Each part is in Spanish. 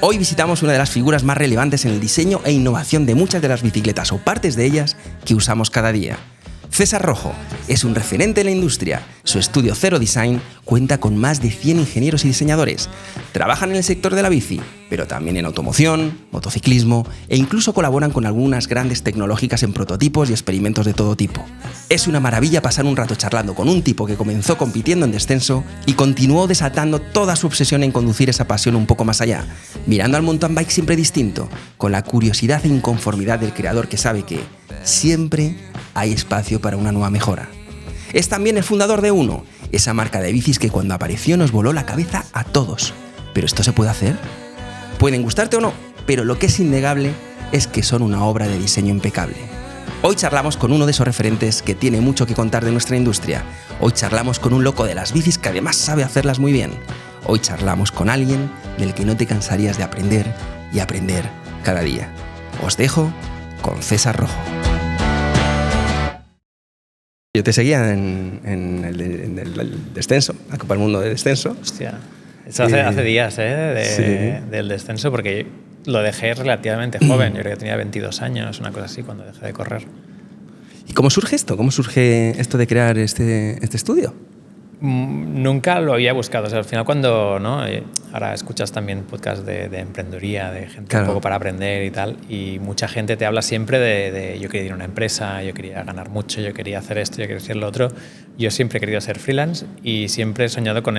Hoy visitamos una de las figuras más relevantes en el diseño e innovación de muchas de las bicicletas o partes de ellas que usamos cada día. César Rojo es un referente en la industria. Su estudio Zero Design cuenta con más de 100 ingenieros y diseñadores. Trabajan en el sector de la bici, pero también en automoción, motociclismo e incluso colaboran con algunas grandes tecnológicas en prototipos y experimentos de todo tipo. Es una maravilla pasar un rato charlando con un tipo que comenzó compitiendo en descenso y continuó desatando toda su obsesión en conducir esa pasión un poco más allá, mirando al mountain bike siempre distinto, con la curiosidad e inconformidad del creador que sabe que siempre hay espacio para una nueva mejora. Es también el fundador de Uno, esa marca de bicis que cuando apareció nos voló la cabeza a todos. ¿Pero esto se puede hacer? Pueden gustarte o no, pero lo que es innegable es que son una obra de diseño impecable. Hoy charlamos con uno de esos referentes que tiene mucho que contar de nuestra industria. Hoy charlamos con un loco de las bicis que además sabe hacerlas muy bien. Hoy charlamos con alguien del que no te cansarías de aprender y aprender cada día. Os dejo con César Rojo. Yo te seguía en el descenso, la Copa del Mundo de descenso. Hostia, eso hace días del descenso, porque lo dejé relativamente joven. Yo creo que tenía 22 años, una cosa así, cuando dejé de correr. ¿Y cómo surge esto? ¿Cómo surge esto de crear este estudio? Nunca lo había buscado. O sea, al final cuando, ¿no? Ahora escuchas también podcasts de emprendeduría, de gente claro, un poco para aprender y tal, y mucha gente te habla siempre de yo quería ir a una empresa, yo quería ganar mucho, yo quería hacer esto, yo quería hacer lo otro. Yo siempre he querido ser freelance y siempre he soñado con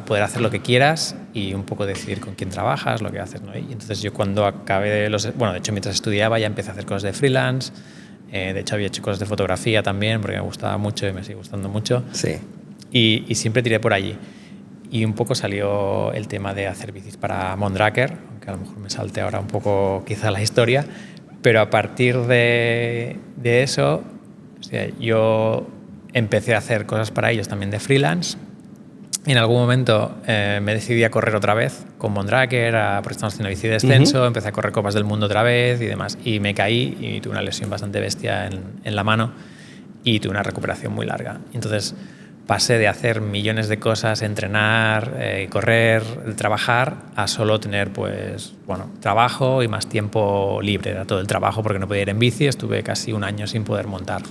poder hacer lo que quieras y un poco decidir con quién trabajas, lo que haces, ¿no? Y entonces yo cuando acabé de de hecho mientras estudiaba ya empecé a hacer cosas de freelance. De hecho había hecho cosas de fotografía también porque me gustaba mucho y me sigue gustando mucho. Sí. Y siempre tiré por allí. Y un poco salió el tema de hacer bicis para Mondraker, aunque a lo mejor me salte ahora un poco quizá la historia, pero a partir de eso, o sea, yo empecé a hacer cosas para ellos también de freelance. Y en algún momento me decidí a correr otra vez con Mondraker, porque estamos haciendo bici de descenso, empecé a correr Copas del Mundo otra vez y demás. Y me caí y tuve una lesión bastante bestia en la mano y tuve una recuperación muy larga. Entonces pasé de hacer millones de cosas, entrenar, correr, trabajar, a solo tener trabajo y más tiempo libre. Era todo el trabajo porque no podía ir en bici, estuve casi un año sin poder montar.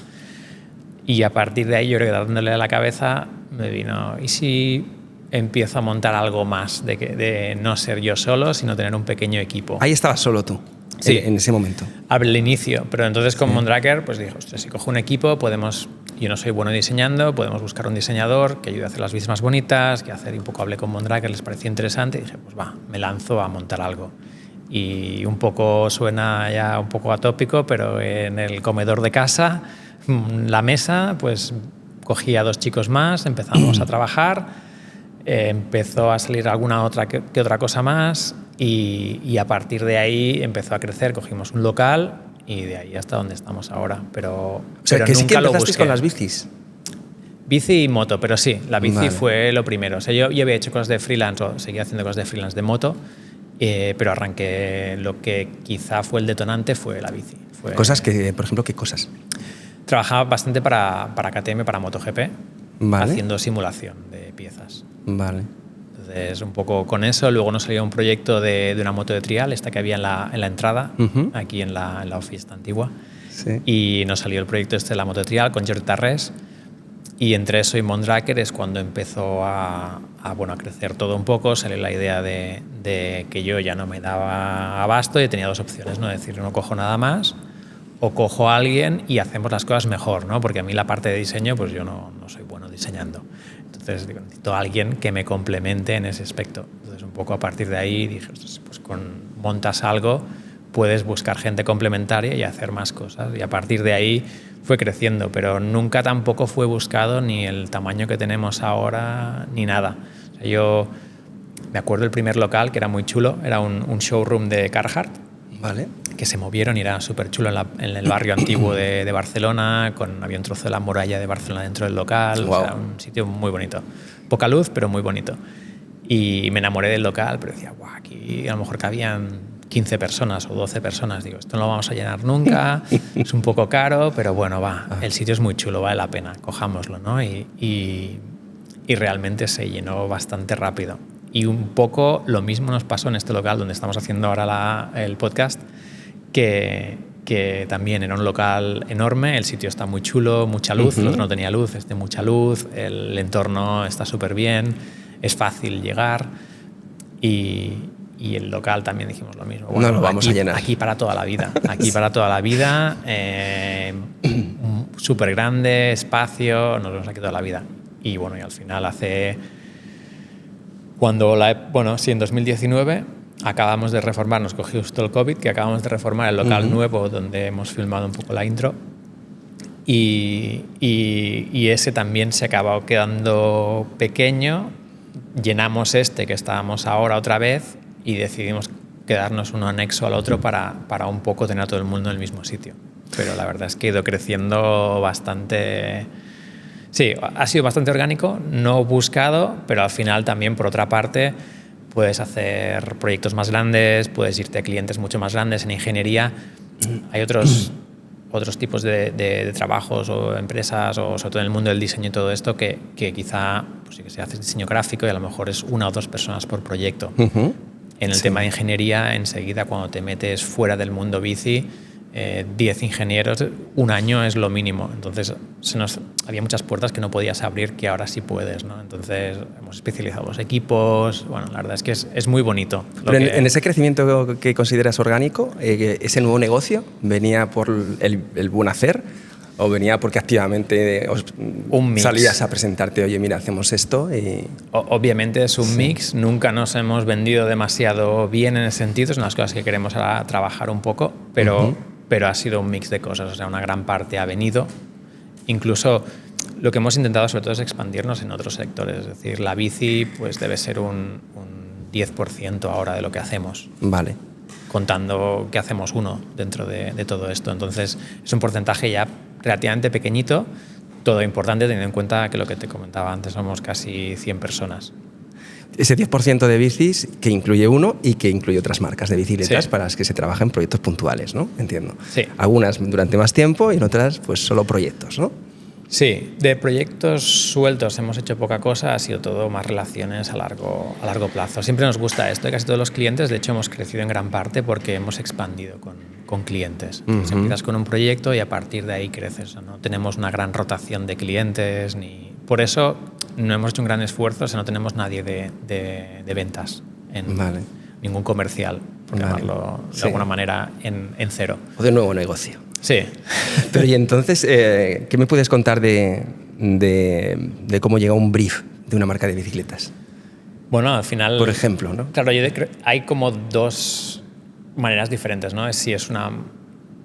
Y a partir de ahí, yo creo que dándole a la cabeza, me vino, ¿y si empiezo a montar algo más? De no ser yo solo, sino tener un pequeño equipo. Ahí estabas solo tú, sí, en ese momento. Al inicio, pero entonces con Mondraker pues dije, ostras, si cojo un equipo, yo no soy bueno diseñando, podemos buscar un diseñador que ayude a hacer las bicis más bonitas, que hacer un poco hablé con Mondraker, les pareció interesante y dije, pues me lanzo a montar algo. Y un poco suena ya un poco atópico, pero en el comedor de casa, la mesa, pues cogí a 2 chicos más, empezamos a trabajar, empezó a salir alguna que otra cosa más y a partir de ahí empezó a crecer, cogimos un local y de ahí hasta donde estamos ahora. Pero que nunca sí que lo empezaste busqué. con las bicis. Bici y moto, pero sí, la bici Vale. fue lo primero. O sea, yo había hecho cosas de freelance, o seguía haciendo cosas de freelance de moto, pero arranqué, lo que quizá fue el detonante fue la bici. Cosas que, por ejemplo, ¿qué cosas? Trabajaba bastante para KTM, para MotoGP, Vale. haciendo simulación de piezas. Vale. Entonces, un poco con eso. Luego nos salió un proyecto de una moto de trial, esta que había en la entrada, aquí en la oficina antigua. Sí. Y nos salió el proyecto de la moto de trial con Jordi Tarrés. Y entre eso y Mondraker es cuando empezó a crecer todo un poco. Salió la idea de que yo ya no me daba abasto y tenía 2 opciones, ¿no? Es decir, no cojo nada más o cojo a alguien y hacemos las cosas mejor, ¿no? Porque a mí la parte de diseño, pues yo no soy bueno diseñando. Entonces digo, necesito a alguien que me complemente en ese aspecto. Entonces un poco a partir de ahí dije, pues montas algo, puedes buscar gente complementaria y hacer más cosas. Y a partir de ahí fue creciendo, pero nunca tampoco fue buscado ni el tamaño que tenemos ahora ni nada. O sea, yo me acuerdo del primer local, que era muy chulo, era un showroom de Carhartt. Vale. Que se movieron y era súper chulo en el barrio antiguo de Barcelona, había un trozo de la muralla de Barcelona dentro del local. Wow. O sea, un sitio muy bonito. Poca luz, pero muy bonito. Y me enamoré del local, pero decía, guau, aquí a lo mejor cabían 15 personas o 12 personas. Digo, esto no lo vamos a llenar nunca, es un poco caro, pero bueno, el sitio es muy chulo, vale la pena, cojámoslo, ¿no? Y realmente se llenó bastante rápido. Y un poco lo mismo nos pasó en este local donde estamos haciendo ahora el podcast, que también era un local enorme, el sitio está muy chulo, mucha luz, el otro no tenía luz, este mucha luz, el entorno está súper bien, es fácil llegar y el local también dijimos lo mismo. Bueno, no lo vamos a llenar. Aquí para toda la vida, para toda la vida, súper grande, espacio, nos vemos aquí toda la vida. Y bueno, y al final en 2019 acabamos de reformar, nos cogió justo el COVID, que acabamos de reformar el local nuevo donde hemos filmado un poco la intro y ese también se acabó quedando pequeño, llenamos que estábamos ahora otra vez y decidimos quedarnos uno anexo al otro para un poco tener a todo el mundo en el mismo sitio. Pero la verdad es que ha ido creciendo bastante. Sí, ha sido bastante orgánico, no buscado, pero al final también, por otra parte, puedes hacer proyectos más grandes, puedes irte a clientes mucho más grandes. En ingeniería hay otros tipos de trabajos o empresas, o sobre todo en el mundo del diseño y todo esto, que quizá pues sí que se hace diseño gráfico y a lo mejor es 1 o 2 personas por proyecto. En el tema de ingeniería, enseguida cuando te metes fuera del mundo bici, 10 ingenieros, un año es lo mínimo. Entonces había muchas puertas que no podías abrir que ahora sí puedes, ¿no? Entonces hemos especializado los equipos. Bueno, la verdad es que es muy bonito. Pero en ese crecimiento que consideras orgánico, ¿ese nuevo negocio venía por el buen hacer o venía porque activamente salías a presentarte, oye, mira, hacemos esto? Obviamente es un mix, nunca nos hemos vendido demasiado bien en ese sentido, es una de las cosas que queremos ahora trabajar un poco, pero ha sido un mix de cosas, o sea, una gran parte ha venido. Incluso lo que hemos intentado sobre todo es expandirnos en otros sectores, es decir, la bici pues debe ser un 10% ahora de lo que hacemos. Vale. Contando que hacemos uno dentro de todo esto. Entonces es un porcentaje ya relativamente pequeñito, todo importante teniendo en cuenta que lo que te comentaba antes, somos casi 100 personas. Ese 10% de bicis que incluye uno y que incluye otras marcas de bicicletas para las que se trabaja en proyectos puntuales, ¿no? Entiendo. Sí. Algunas durante más tiempo y en otras pues solo proyectos, ¿no? Sí, de proyectos sueltos hemos hecho poca cosa, ha sido todo más relaciones a largo plazo. Siempre nos gusta esto, casi todos los clientes, de hecho hemos crecido en gran parte porque hemos expandido con clientes. Entonces, empiezas con un proyecto y a partir de ahí creces. No tenemos una gran rotación de clientes, por eso no hemos hecho un gran esfuerzo, no tenemos nadie de ventas, ningún comercial, por llamarlo de alguna manera, en cero. O de nuevo negocio. Sí. Pero y entonces, ¿qué me puedes contar de cómo llega un brief de una marca de bicicletas? Bueno, al final... Por ejemplo, ¿no? Claro, hay como 2 maneras diferentes, ¿no?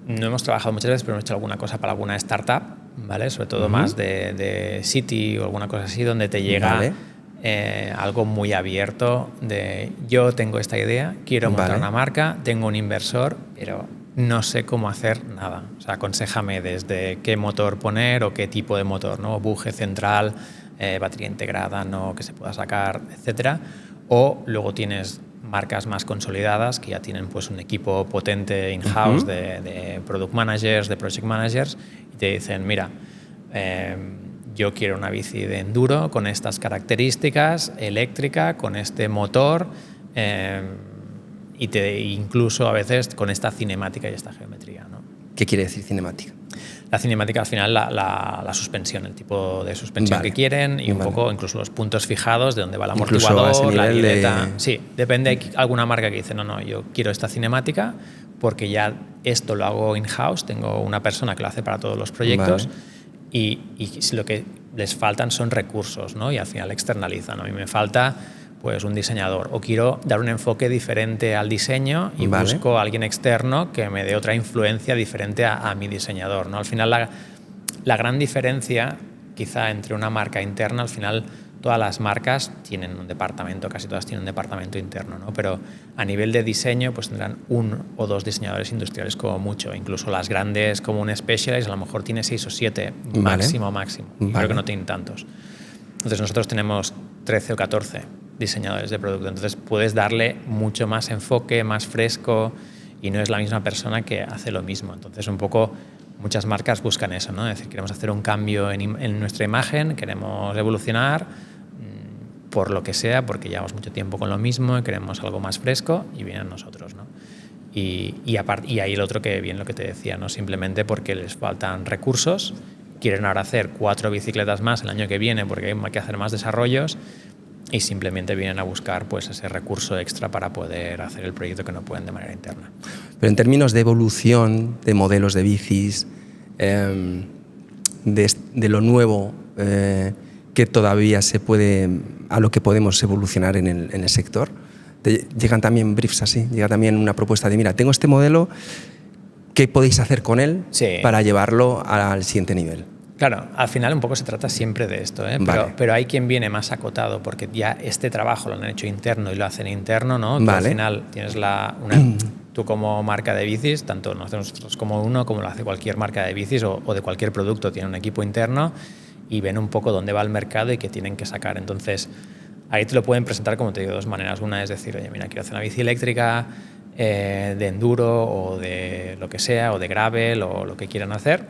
No hemos trabajado muchas veces, pero hemos hecho alguna cosa para alguna startup, ¿vale? Sobre todo más de City o alguna cosa así, donde te llega algo muy abierto de yo tengo esta idea, quiero montar una marca, tengo un inversor, pero no sé cómo hacer nada. O sea, aconséjame desde qué motor poner o qué tipo de motor, ¿no? Buje central, batería integrada, ¿no? Que se pueda sacar, etcétera. O luego tienes marcas más consolidadas que ya tienen pues un equipo potente in-house de product managers, de project managers y te dicen, mira, yo quiero una bici de enduro con estas características, eléctrica, con este motor, incluso a veces con esta cinemática y esta geometría, ¿no? ¿Qué quiere decir cinemática? La cinemática al final la suspensión, el tipo de suspensión que quieren y un poco incluso los puntos fijados de dónde va el amortiguador, la libreta. Sí, depende. Hay alguna marca que dice no, yo quiero esta cinemática porque ya esto lo hago in-house, tengo una persona que lo hace para todos los proyectos y lo que les faltan son recursos, ¿no? Y al final externalizan. A mí me falta pues un diseñador o quiero dar un enfoque diferente al diseño y busco a alguien externo que me dé otra influencia diferente a mi diseñador, ¿no? Al final la gran diferencia quizá entre una marca interna, al final todas las marcas tienen un departamento, casi todas tienen un departamento interno, ¿no? Pero a nivel de diseño pues tendrán 1 o 2 diseñadores industriales como mucho, incluso las grandes como un Specialized a lo mejor tiene 6 o 7 máximo. Creo que no tienen tantos. Entonces nosotros tenemos 13 o 14 diseñadores de producto, entonces puedes darle mucho más enfoque, más fresco y no es la misma persona que hace lo mismo. Entonces un poco muchas marcas buscan eso, ¿no? Es decir, queremos hacer un cambio en nuestra imagen, queremos evolucionar, por lo que sea, porque llevamos mucho tiempo con lo mismo y queremos algo más fresco y vienen nosotros, ¿no? Y ahí el otro que viene lo que te decía, ¿no? Simplemente porque les faltan recursos, quieren ahora hacer 4 bicicletas más el año que viene porque hay que hacer más desarrollos y simplemente vienen a buscar pues ese recurso extra para poder hacer el proyecto que no pueden de manera interna. Pero en términos de evolución de modelos de bicis, de lo nuevo que todavía se puede, a lo que podemos evolucionar en el sector, llegan también briefs así, llega también una propuesta de, mira, tengo este modelo, ¿qué podéis hacer con él para llevarlo al siguiente nivel? Claro, al final un poco se trata siempre de esto, ¿eh? Vale. Pero hay quien viene más acotado porque ya este trabajo lo han hecho interno y lo hacen interno, ¿no? Vale. Al final tienes tú como marca de bicis, tanto nosotros como uno, como lo hace cualquier marca de bicis o de cualquier producto, tiene un equipo interno y ven un poco dónde va el mercado y qué tienen que sacar. Entonces, ahí te lo pueden presentar, como te digo, de 2 maneras. Una es decir, oye, mira, quiero hacer una bici eléctrica de enduro o de lo que sea, o de gravel o lo que quieran hacer.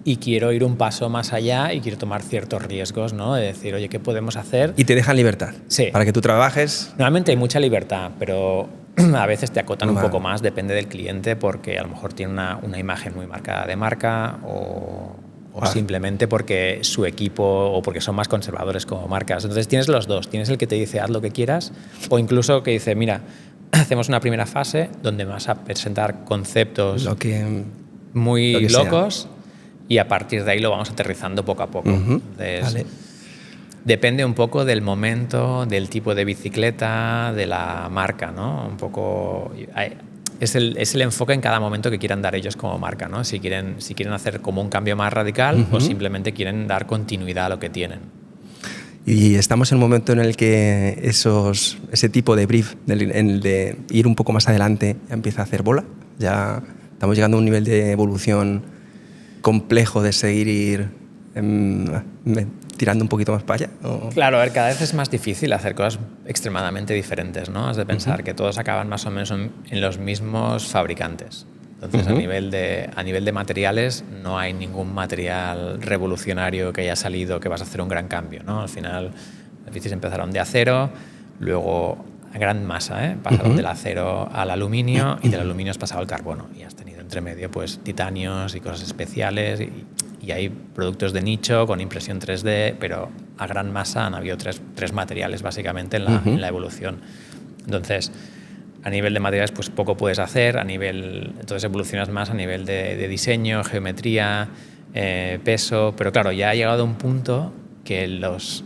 Y quiero ir un paso más allá y quiero tomar ciertos riesgos, ¿no? De decir, oye, ¿qué podemos hacer? Y te dejan libertad. Sí. Para que tú trabajes. Normalmente hay mucha libertad, pero a veces te acotan un poco más, depende del cliente, porque a lo mejor tiene una imagen muy marcada de marca o simplemente porque su equipo o porque son más conservadores como marcas. Entonces tienes los dos. Tienes el que te dice, haz lo que quieras, o incluso que dice, mira, hacemos una primera fase donde vas a presentar conceptos muy locos. Y a partir de ahí lo vamos aterrizando poco a poco. Entonces, vale. Depende un poco del momento, del tipo de bicicleta, de la marca, ¿no? Un poco es el enfoque en cada momento que quieran dar ellos como marca, ¿no? Si quieren hacer como un cambio más radical o simplemente quieren dar continuidad a lo que tienen. Y estamos en un momento en el que ese tipo de brief, de ir un poco más adelante, empieza a hacer bola. Ya estamos llegando a un nivel de evolución complejo de seguir tirando un poquito más para allá. Claro, a ver, cada vez es más difícil hacer cosas extremadamente diferentes, ¿no? Has de pensar que todos acaban más o menos en los mismos fabricantes. Entonces, a nivel de materiales, no hay ningún material revolucionario que haya salido que vas a hacer un gran cambio, ¿no? Al final, las bicis empezaron de acero, luego a gran masa, pasaron del acero al aluminio y del aluminio has pasado al carbono y has tenido entre medio pues titanios y cosas especiales y hay productos de nicho con impresión 3D, pero a gran masa han habido tres materiales básicamente en la evolución. Entonces, a nivel de materiales pues poco puedes hacer, entonces evolucionas más a nivel de diseño, geometría, peso, pero claro, ya ha llegado a un punto que las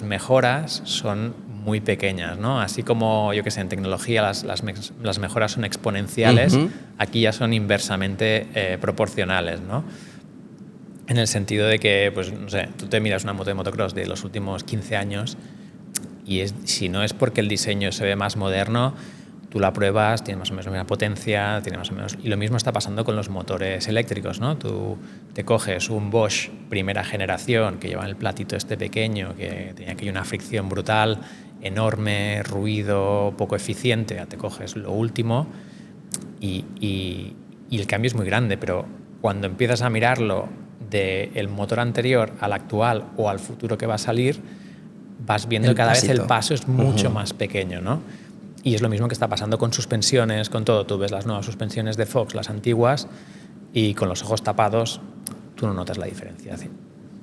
mejoras son muy pequeñas, ¿no? Así como, yo que sé, en tecnología las mejoras son exponenciales, aquí ya son inversamente proporcionales, ¿no? En el sentido de que, pues, no sé, tú te miras una moto de motocross de los últimos 15 años y si no es porque el diseño se ve más moderno, tú la pruebas, tiene más o menos la misma potencia, tiene más o menos... Y lo mismo está pasando con los motores eléctricos, ¿no? Tú te coges un Bosch primera generación que lleva el platito este pequeño, que tenía aquí una fricción brutal, enorme, ruido, poco eficiente, te coges lo último y el cambio es muy grande, pero cuando empiezas a mirarlo del motor anterior al actual o al futuro que va a salir, vas viendo que cada vez el paso es mucho más pequeño, ¿no? Y es lo mismo que está pasando con suspensiones, con todo. Tú ves las nuevas suspensiones de Fox, las antiguas, y con los ojos tapados tú no notas la diferenciación.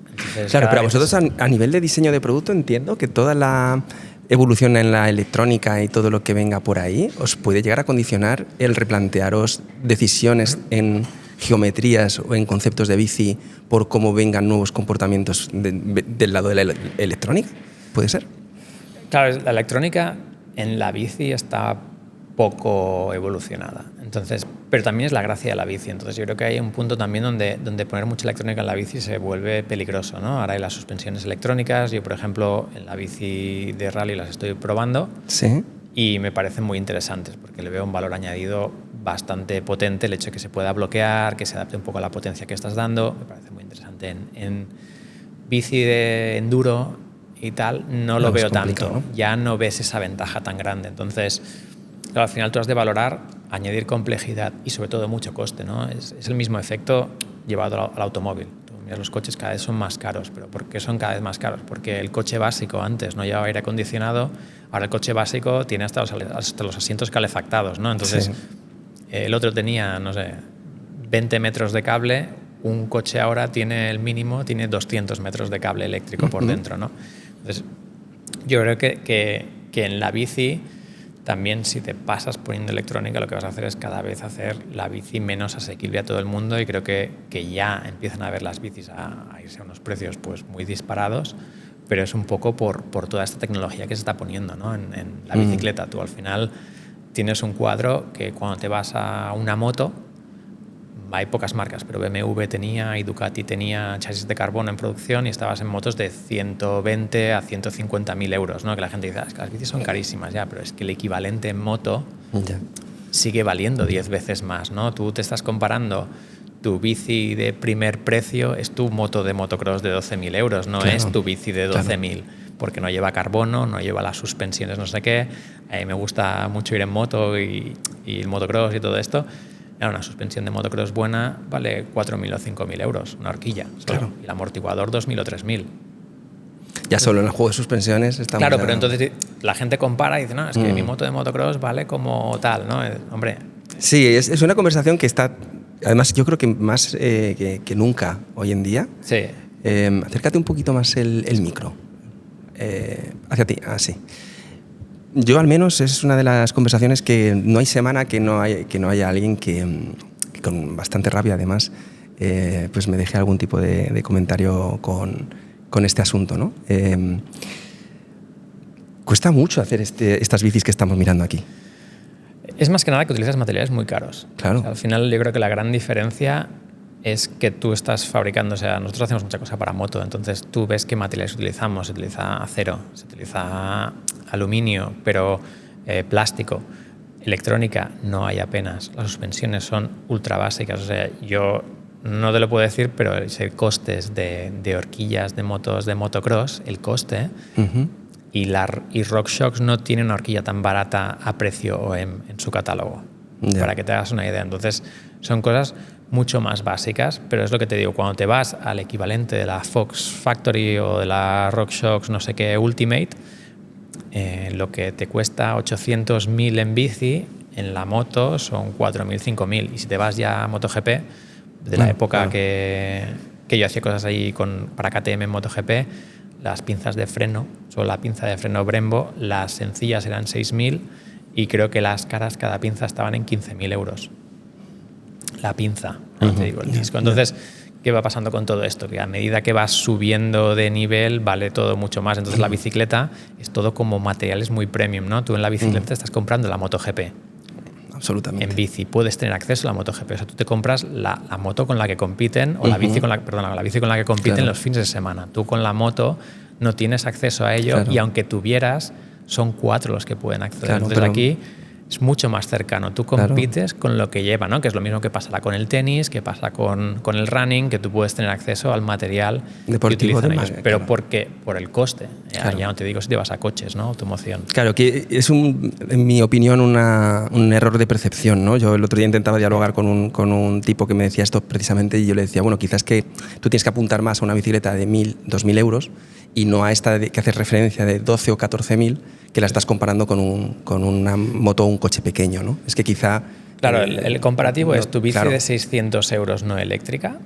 Entonces, claro, pero a vosotros a nivel de diseño de producto entiendo que toda la evolución en la electrónica y todo lo que venga por ahí os puede llegar a condicionar el replantearos decisiones en geometrías o en conceptos de bici por cómo vengan nuevos comportamientos del lado de la electrónica. ¿Puede ser? Claro, la electrónica en la bici está poco evolucionada. Entonces, pero también es la gracia de la bici. Entonces yo creo que hay un punto también donde poner mucha electrónica en la bici se vuelve peligroso, ¿no? Ahora hay las suspensiones electrónicas. Yo, por ejemplo, en la bici de rally las estoy probando. Sí. Y me parecen muy interesantes porque le veo un valor añadido bastante potente, el hecho de que se pueda bloquear, que se adapte un poco a la potencia que estás dando. Me parece muy interesante. En bici de enduro y tal, no lo veo tanto, ¿no? Ya no ves esa ventaja tan grande. Entonces, claro, al final tú has de valorar, añadir complejidad y sobre todo mucho coste, ¿no? Es el mismo efecto llevado al automóvil. Tú mira, los coches cada vez son más caros. ¿Pero por qué son cada vez más caros? Porque el coche básico antes no llevaba aire acondicionado, ahora el coche básico tiene hasta los asientos calefactados, ¿no? Entonces, el otro tenía, no sé, 20 metros de cable, un coche ahora tiene el mínimo, tiene 200 metros de cable eléctrico por dentro, ¿no? Entonces, yo creo que en la bici también, si te pasas poniendo electrónica, lo que vas a hacer es cada vez hacer la bici menos asequible a todo el mundo, y creo que ya empiezan a ver las bicis a irse a unos precios pues muy disparados, pero es un poco por toda esta tecnología que se está poniendo, ¿no? en la bicicleta. Tú al final tienes un cuadro que cuando te vas a una moto, hay pocas marcas, pero BMW tenía y Ducati tenía chasis de carbono en producción, y estabas en motos de 120 a 150.000 euros, ¿no? Que la gente dice, es que las bicis son carísimas, ya, pero es que el equivalente en moto sigue valiendo 10 veces más, ¿no? Tú te estás comparando, tu bici de primer precio es tu moto de motocross de 12.000 euros, no es tu bici de 12.000, porque no lleva carbono, no lleva las suspensiones, no sé qué. Me gusta mucho ir en moto y el motocross y todo esto. Una suspensión de motocross buena vale 4.000 o 5.000 euros, una horquilla. Claro. Y el amortiguador 2.000 o 3.000. Ya solo en el juego de suspensiones está. Claro, pero entonces la gente compara y dice, no, es que mi moto de motocross vale como tal, ¿no? Hombre. Sí, es una conversación que está, además yo creo que más que nunca hoy en día. Sí. Acércate un poquito más el micro. Hacia ti, así. Yo al menos es una de las conversaciones que no hay semana que no haya alguien que con bastante rabia además pues me deje algún tipo de comentario con este asunto, ¿no? Cuesta mucho hacer estas bicis que estamos mirando aquí. Es más que nada que utilizas materiales muy caros. Claro. O sea, al final yo creo que la gran diferencia es que tú estás fabricando, o sea, nosotros hacemos mucha cosa para moto, entonces tú ves qué materiales utilizamos. Se utiliza acero, se utiliza aluminio, pero plástico. Electrónica no hay apenas. Las suspensiones son ultra básicas. O sea, yo no te lo puedo decir, pero el costes de horquillas de motos de motocross, el coste, y RockShox no tiene una horquilla tan barata a precio OEM en su catálogo, para que te hagas una idea. Entonces, son cosas mucho más básicas, pero es lo que te digo, cuando te vas al equivalente de la Fox Factory o de la RockShox no sé qué Ultimate, lo que te cuesta 800.000 en bici, en la moto son 4.000, 5.000. Y si te vas ya a MotoGP, de la época que yo hacía cosas ahí para KTM en MotoGP, las pinzas de freno, solo la pinza de freno Brembo, las sencillas eran 6.000 y creo que las caras, cada pinza estaban en 15.000 euros. La pinza, no te digo el disco. Entonces, ¿qué va pasando con todo esto? Que a medida que vas subiendo de nivel vale todo mucho más. Entonces la bicicleta es todo como materiales muy premium, ¿no? Tú en la bicicleta te estás comprando la MotoGP. Absolutamente. En bici puedes tener acceso a la MotoGP. O sea, tú te compras la moto con la que compiten, o la bici con la que compiten los fines de semana. Tú con la moto no tienes acceso a ello, y aunque tuvieras, son 4 los que pueden acceder. Entonces aquí es mucho más cercano. Tú compites con lo que lleva, ¿no? Que es lo mismo que pasará con el tenis, que pasa con el running, que tú puedes tener acceso al material deportivo que utilizan ellos. Pero porque por el coste. Ya no te digo si te vas a coches, ¿no? Automoción. Claro, que es en mi opinión un error de percepción, ¿no? Yo el otro día intentaba dialogar con un tipo que me decía esto precisamente, y yo le decía, bueno, quizás que tú tienes que apuntar más a una bicicleta de 1.000, 2.000 euros y no a esta que haces referencia de 12 o 14.000, que la estás comparando con una moto o un coche pequeño, ¿no? Es que quizá... Claro, el comparativo es tu bici de 600 euros no eléctrica,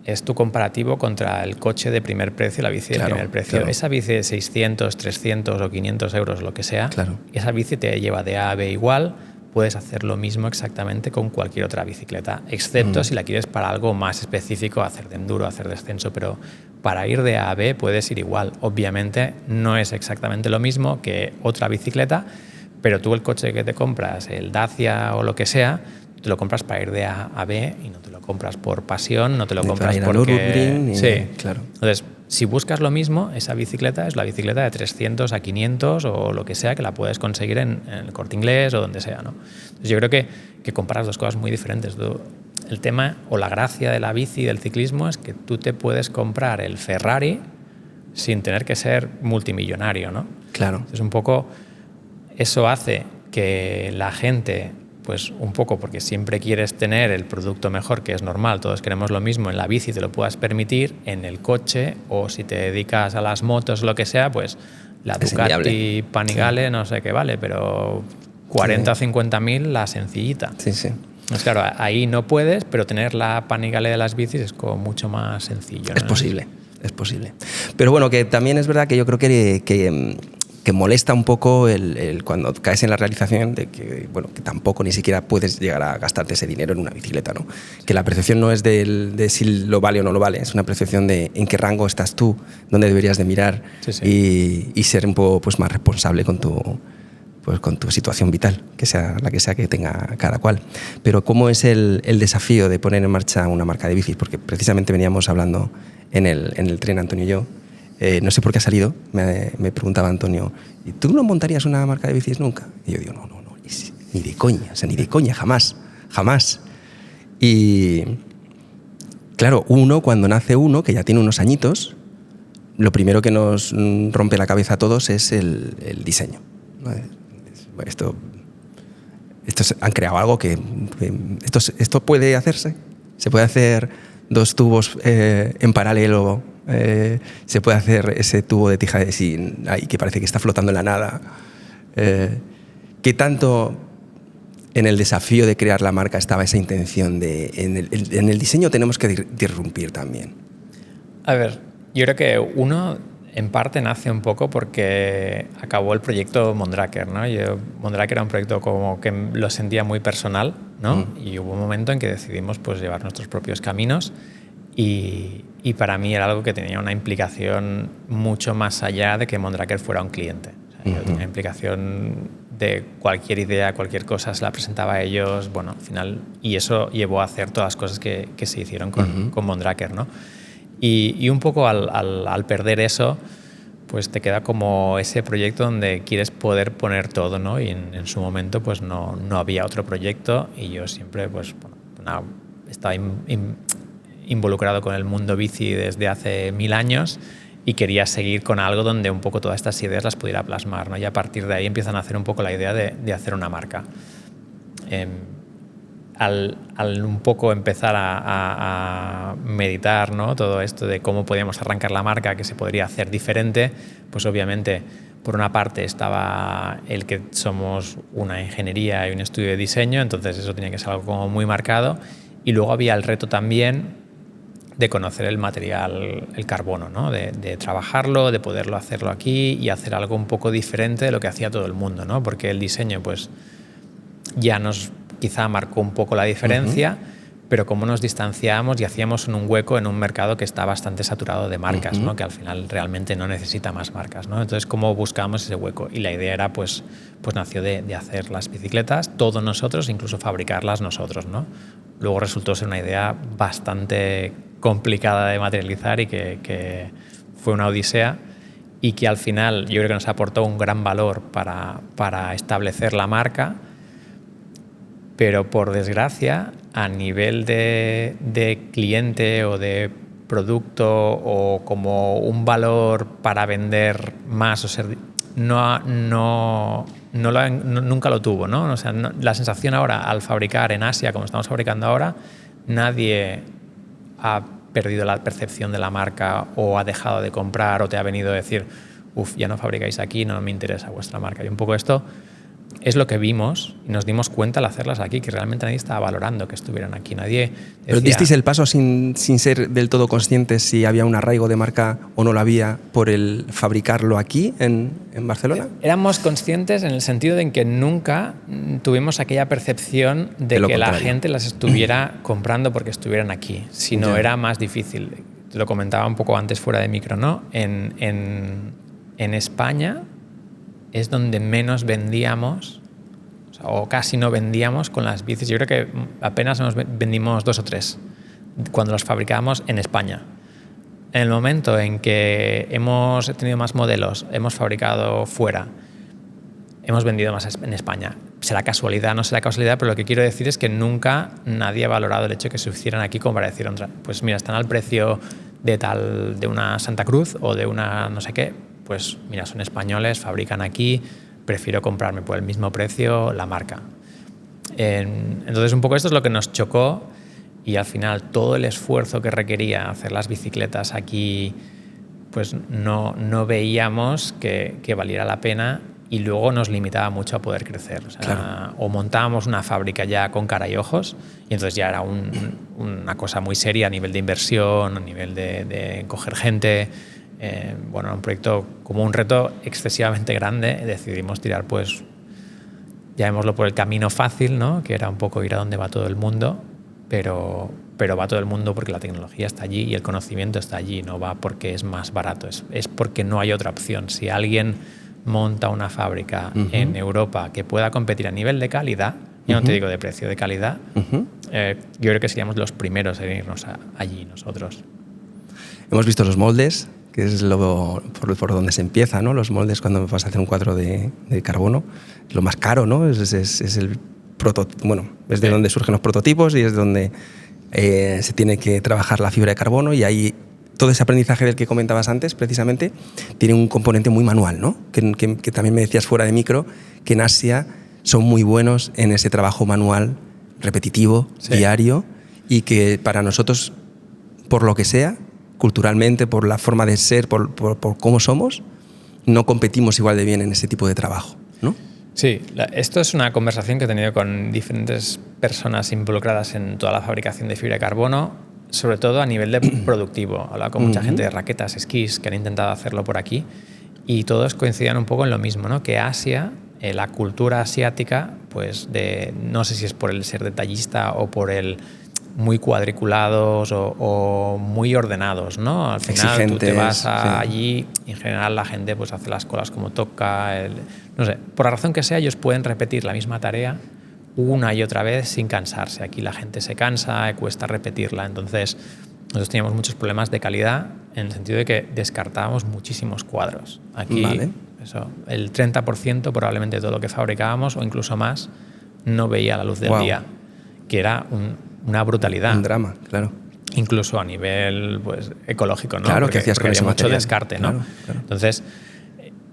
es tu comparativo contra el coche de primer precio, la bici de primer precio. Esa bici de 600, 300 o 500 euros, lo que sea, esa bici te lleva de A a B igual. Puedes hacer lo mismo exactamente con cualquier otra bicicleta, excepto si la quieres para algo más específico, hacer de enduro, hacer descenso, pero para ir de A a B puedes ir igual. Obviamente no es exactamente lo mismo que otra bicicleta, pero tú el coche que te compras, el Dacia o lo que sea, te lo compras para ir de A a B y no te lo compras por pasión, no te lo compras porque... Sí, claro. Entonces, si buscas lo mismo, esa bicicleta es la bicicleta de 300 a 500 o lo que sea, que la puedes conseguir en el Corte Inglés o donde sea, ¿no? Entonces, yo creo que comparas dos cosas muy diferentes. El tema o la gracia de la bici y del ciclismo es que tú te puedes comprar el Ferrari sin tener que ser multimillonario, ¿no? Claro. Entonces, un poco eso hace que la gente Pues un poco porque siempre quieres tener el producto mejor, que es normal, todos queremos lo mismo, en la bici te lo puedas permitir, en el coche o si te dedicas a las motos, lo que sea, pues la Ducati Panigale no sé qué vale, pero 40 o 50.000 la sencillita. Sí, sí. Pues claro, ahí no puedes, pero tener la Panigale de las bicis es como mucho más sencillo, ¿no? Es posible. Pero bueno, que también es verdad que yo creo que molesta un poco el cuando caes en la realización de que, bueno, que tampoco ni siquiera puedes llegar a gastarte ese dinero en una bicicleta, ¿no? Que la percepción no es de si lo vale o no lo vale, es una percepción de en qué rango estás tú, dónde deberías de mirar y ser un poco pues, más responsable con tu situación vital, que sea la que sea que tenga cada cual. Pero ¿cómo es el desafío de poner en marcha una marca de bicis? Porque precisamente veníamos hablando en el tren, Antonio y yo. No sé por qué ha salido, me preguntaba Antonio, ¿y tú no montarías una marca de bicis nunca? Y yo digo, no, ni de coña, ni de coña, jamás. Y claro, cuando nace uno, que ya tiene unos añitos, lo primero que nos rompe la cabeza a todos es el diseño, ¿no? Han creado algo que esto puede hacerse, se puede hacer 2 tubos en paralelo. Se puede hacer ese tubo de tija de zinc ahí que parece que está flotando en la nada. ¿Qué tanto en el desafío de crear la marca estaba esa intención de en el diseño tenemos que disrumpir también? A ver, yo creo que uno en parte nace un poco porque acabó el proyecto Mondraker, ¿no? Mondraker era un proyecto como que lo sentía muy personal, ¿no? Y hubo un momento en que decidimos pues llevar nuestros propios caminos. Y para mí era algo que tenía una implicación mucho más allá de que Mondraker fuera un cliente. O sea, yo tenía implicación de cualquier idea, cualquier cosa, se la presentaba a ellos, bueno, al final, y eso llevó a hacer todas las cosas que se hicieron con Mondraker, ¿no? Y un poco al perder eso, pues te queda como ese proyecto donde quieres poder poner todo, ¿no? Y en su momento pues no había otro proyecto y yo siempre pues, bueno, estaba involucrado con el mundo bici desde hace 1000 años y quería seguir con algo donde un poco todas estas ideas las pudiera plasmar, ¿no? Y a partir de ahí empiezan a hacer un poco la idea de hacer una marca. Al un poco empezar a meditar, ¿no? Todo esto de cómo podíamos arrancar la marca, que se podría hacer diferente, pues obviamente por una parte estaba el que somos una ingeniería y un estudio de diseño, entonces eso tenía que ser algo como muy marcado, y luego había el reto también de conocer el material, el carbono, ¿no? De trabajarlo, de poderlo hacerlo aquí y hacer algo un poco diferente de lo que hacía todo el mundo, ¿no? Porque el diseño pues ya nos quizá marcó un poco la diferencia, pero como nos distanciábamos y hacíamos un hueco en un mercado que está bastante saturado de marcas, ¿no? Que al final realmente no necesita más marcas, ¿no? Entonces, ¿cómo buscábamos ese hueco? Y la idea era, pues nació de hacer las bicicletas todos nosotros, incluso fabricarlas nosotros, ¿no? Luego resultó ser una idea bastante complicada de materializar y que fue una odisea y que al final yo creo que nos aportó un gran valor para establecer la marca, pero por desgracia a nivel de cliente o de producto o como un valor para vender más o ser, nunca lo tuvo, ¿no? O sea, la sensación ahora al fabricar en Asia como estamos fabricando ahora, nadie ha perdido la percepción de la marca o ha dejado de comprar o te ha venido a decir ya no fabricáis aquí, no me interesa vuestra marca. Y un poco esto es lo que vimos y nos dimos cuenta al hacerlas aquí, que realmente nadie estaba valorando que estuvieran aquí. Nadie decía, ¿pero disteis el paso sin ser del todo conscientes si había un arraigo de marca o no lo había por el fabricarlo aquí en Barcelona? Éramos conscientes en el sentido de que nunca tuvimos aquella percepción de que la gente las estuviera comprando porque estuvieran aquí, sino era más difícil. Te lo comentaba un poco antes fuera de micro, ¿no? En España es donde menos vendíamos, o casi no vendíamos con las bicis. Yo creo que apenas nos vendimos 2 o 3 cuando las fabricábamos en España. En el momento en que hemos tenido más modelos, hemos fabricado fuera, hemos vendido más en España. Será casualidad, no será casualidad, pero lo que quiero decir es que nunca nadie ha valorado el hecho de que se hicieran aquí como para decir, pues mira, están al precio de una Santa Cruz o de una no sé qué, pues mira, son españoles, fabrican aquí, prefiero comprarme por el mismo precio la marca. Entonces un poco esto es lo que nos chocó y al final todo el esfuerzo que requería hacer las bicicletas aquí pues no veíamos que valiera la pena y luego nos limitaba mucho a poder crecer. O sea, claro. O montábamos una fábrica ya con cara y ojos y entonces ya era una cosa muy seria a nivel de inversión, a nivel de coger gente. Bueno, un proyecto como un reto excesivamente grande. Decidimos tirar, pues, llamémoslo por el camino fácil, ¿no? Que era un poco ir a donde va todo el mundo, pero va todo el mundo porque la tecnología está allí y el conocimiento está allí, no va porque es más barato, es porque no hay otra opción. Si alguien monta una fábrica en Europa que pueda competir a nivel de calidad, yo no te digo de precio, de calidad, yo creo que seríamos los primeros en irnos allí nosotros. Hemos visto los moldes, que es por donde se empieza, ¿no? Los moldes cuando vas a hacer un cuadro de carbono, es lo más caro, ¿no? Es el bueno, es de donde surgen los prototipos y es donde se tiene que trabajar la fibra de carbono, y ahí todo ese aprendizaje del que comentabas antes, precisamente, tiene un componente muy manual, ¿no? Que también me decías fuera de micro, que en Asia son muy buenos en ese trabajo manual, repetitivo, diario, y que para nosotros, por lo que sea, culturalmente, por la forma de ser, por cómo somos, no competimos igual de bien en ese tipo de trabajo, ¿no? Sí, esto es una conversación que he tenido con diferentes personas involucradas en toda la fabricación de fibra de carbono, sobre todo a nivel de productivo. He hablado con mucha gente de raquetas, esquís, que han intentado hacerlo por aquí, y todos coincidían un poco en lo mismo, ¿no? Que Asia, la cultura asiática, pues no sé si es por el ser detallista o por el muy cuadriculados o muy ordenados, ¿no? Al final tú te vas allí y en general la gente pues hace las colas como toca, no sé, por la razón que sea ellos pueden repetir la misma tarea una y otra vez sin cansarse. Aquí la gente se cansa, cuesta repetirla, entonces nosotros teníamos muchos problemas de calidad en el sentido de que descartábamos muchísimos cuadros. Aquí el 30% probablemente de todo lo que fabricábamos o incluso más no veía la luz del día, que era una brutalidad. Un drama, claro. Incluso a nivel pues, ecológico, ¿no? Claro, porque hacías con ese mucho material. Descarte, ¿no? Claro. Entonces,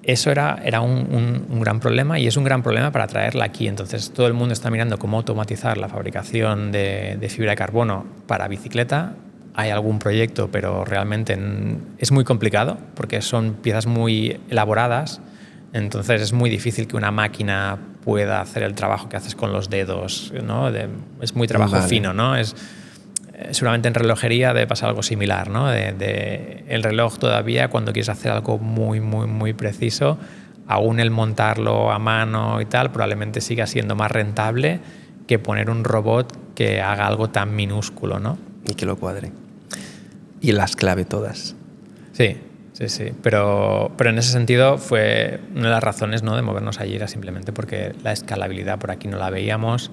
eso era un gran problema y es un gran problema para traerla aquí. Entonces, todo el mundo está mirando cómo automatizar la fabricación de fibra de carbono para bicicleta. Hay algún proyecto, pero realmente es muy complicado porque son piezas muy elaboradas. Entonces es muy difícil que una máquina pueda hacer el trabajo que haces con los dedos, ¿no? Es muy trabajo fino, ¿no? Seguramente en relojería debe pasar algo similar, ¿no? El reloj todavía, cuando quieres hacer algo muy, muy, muy preciso, aún el montarlo a mano y tal, probablemente siga siendo más rentable que poner un robot que haga algo tan minúsculo, ¿no? Y que lo cuadre. Y las clave todas. Sí. Pero en ese sentido fue una de las razones, ¿no? De movernos allí, era simplemente porque la escalabilidad por aquí no la veíamos,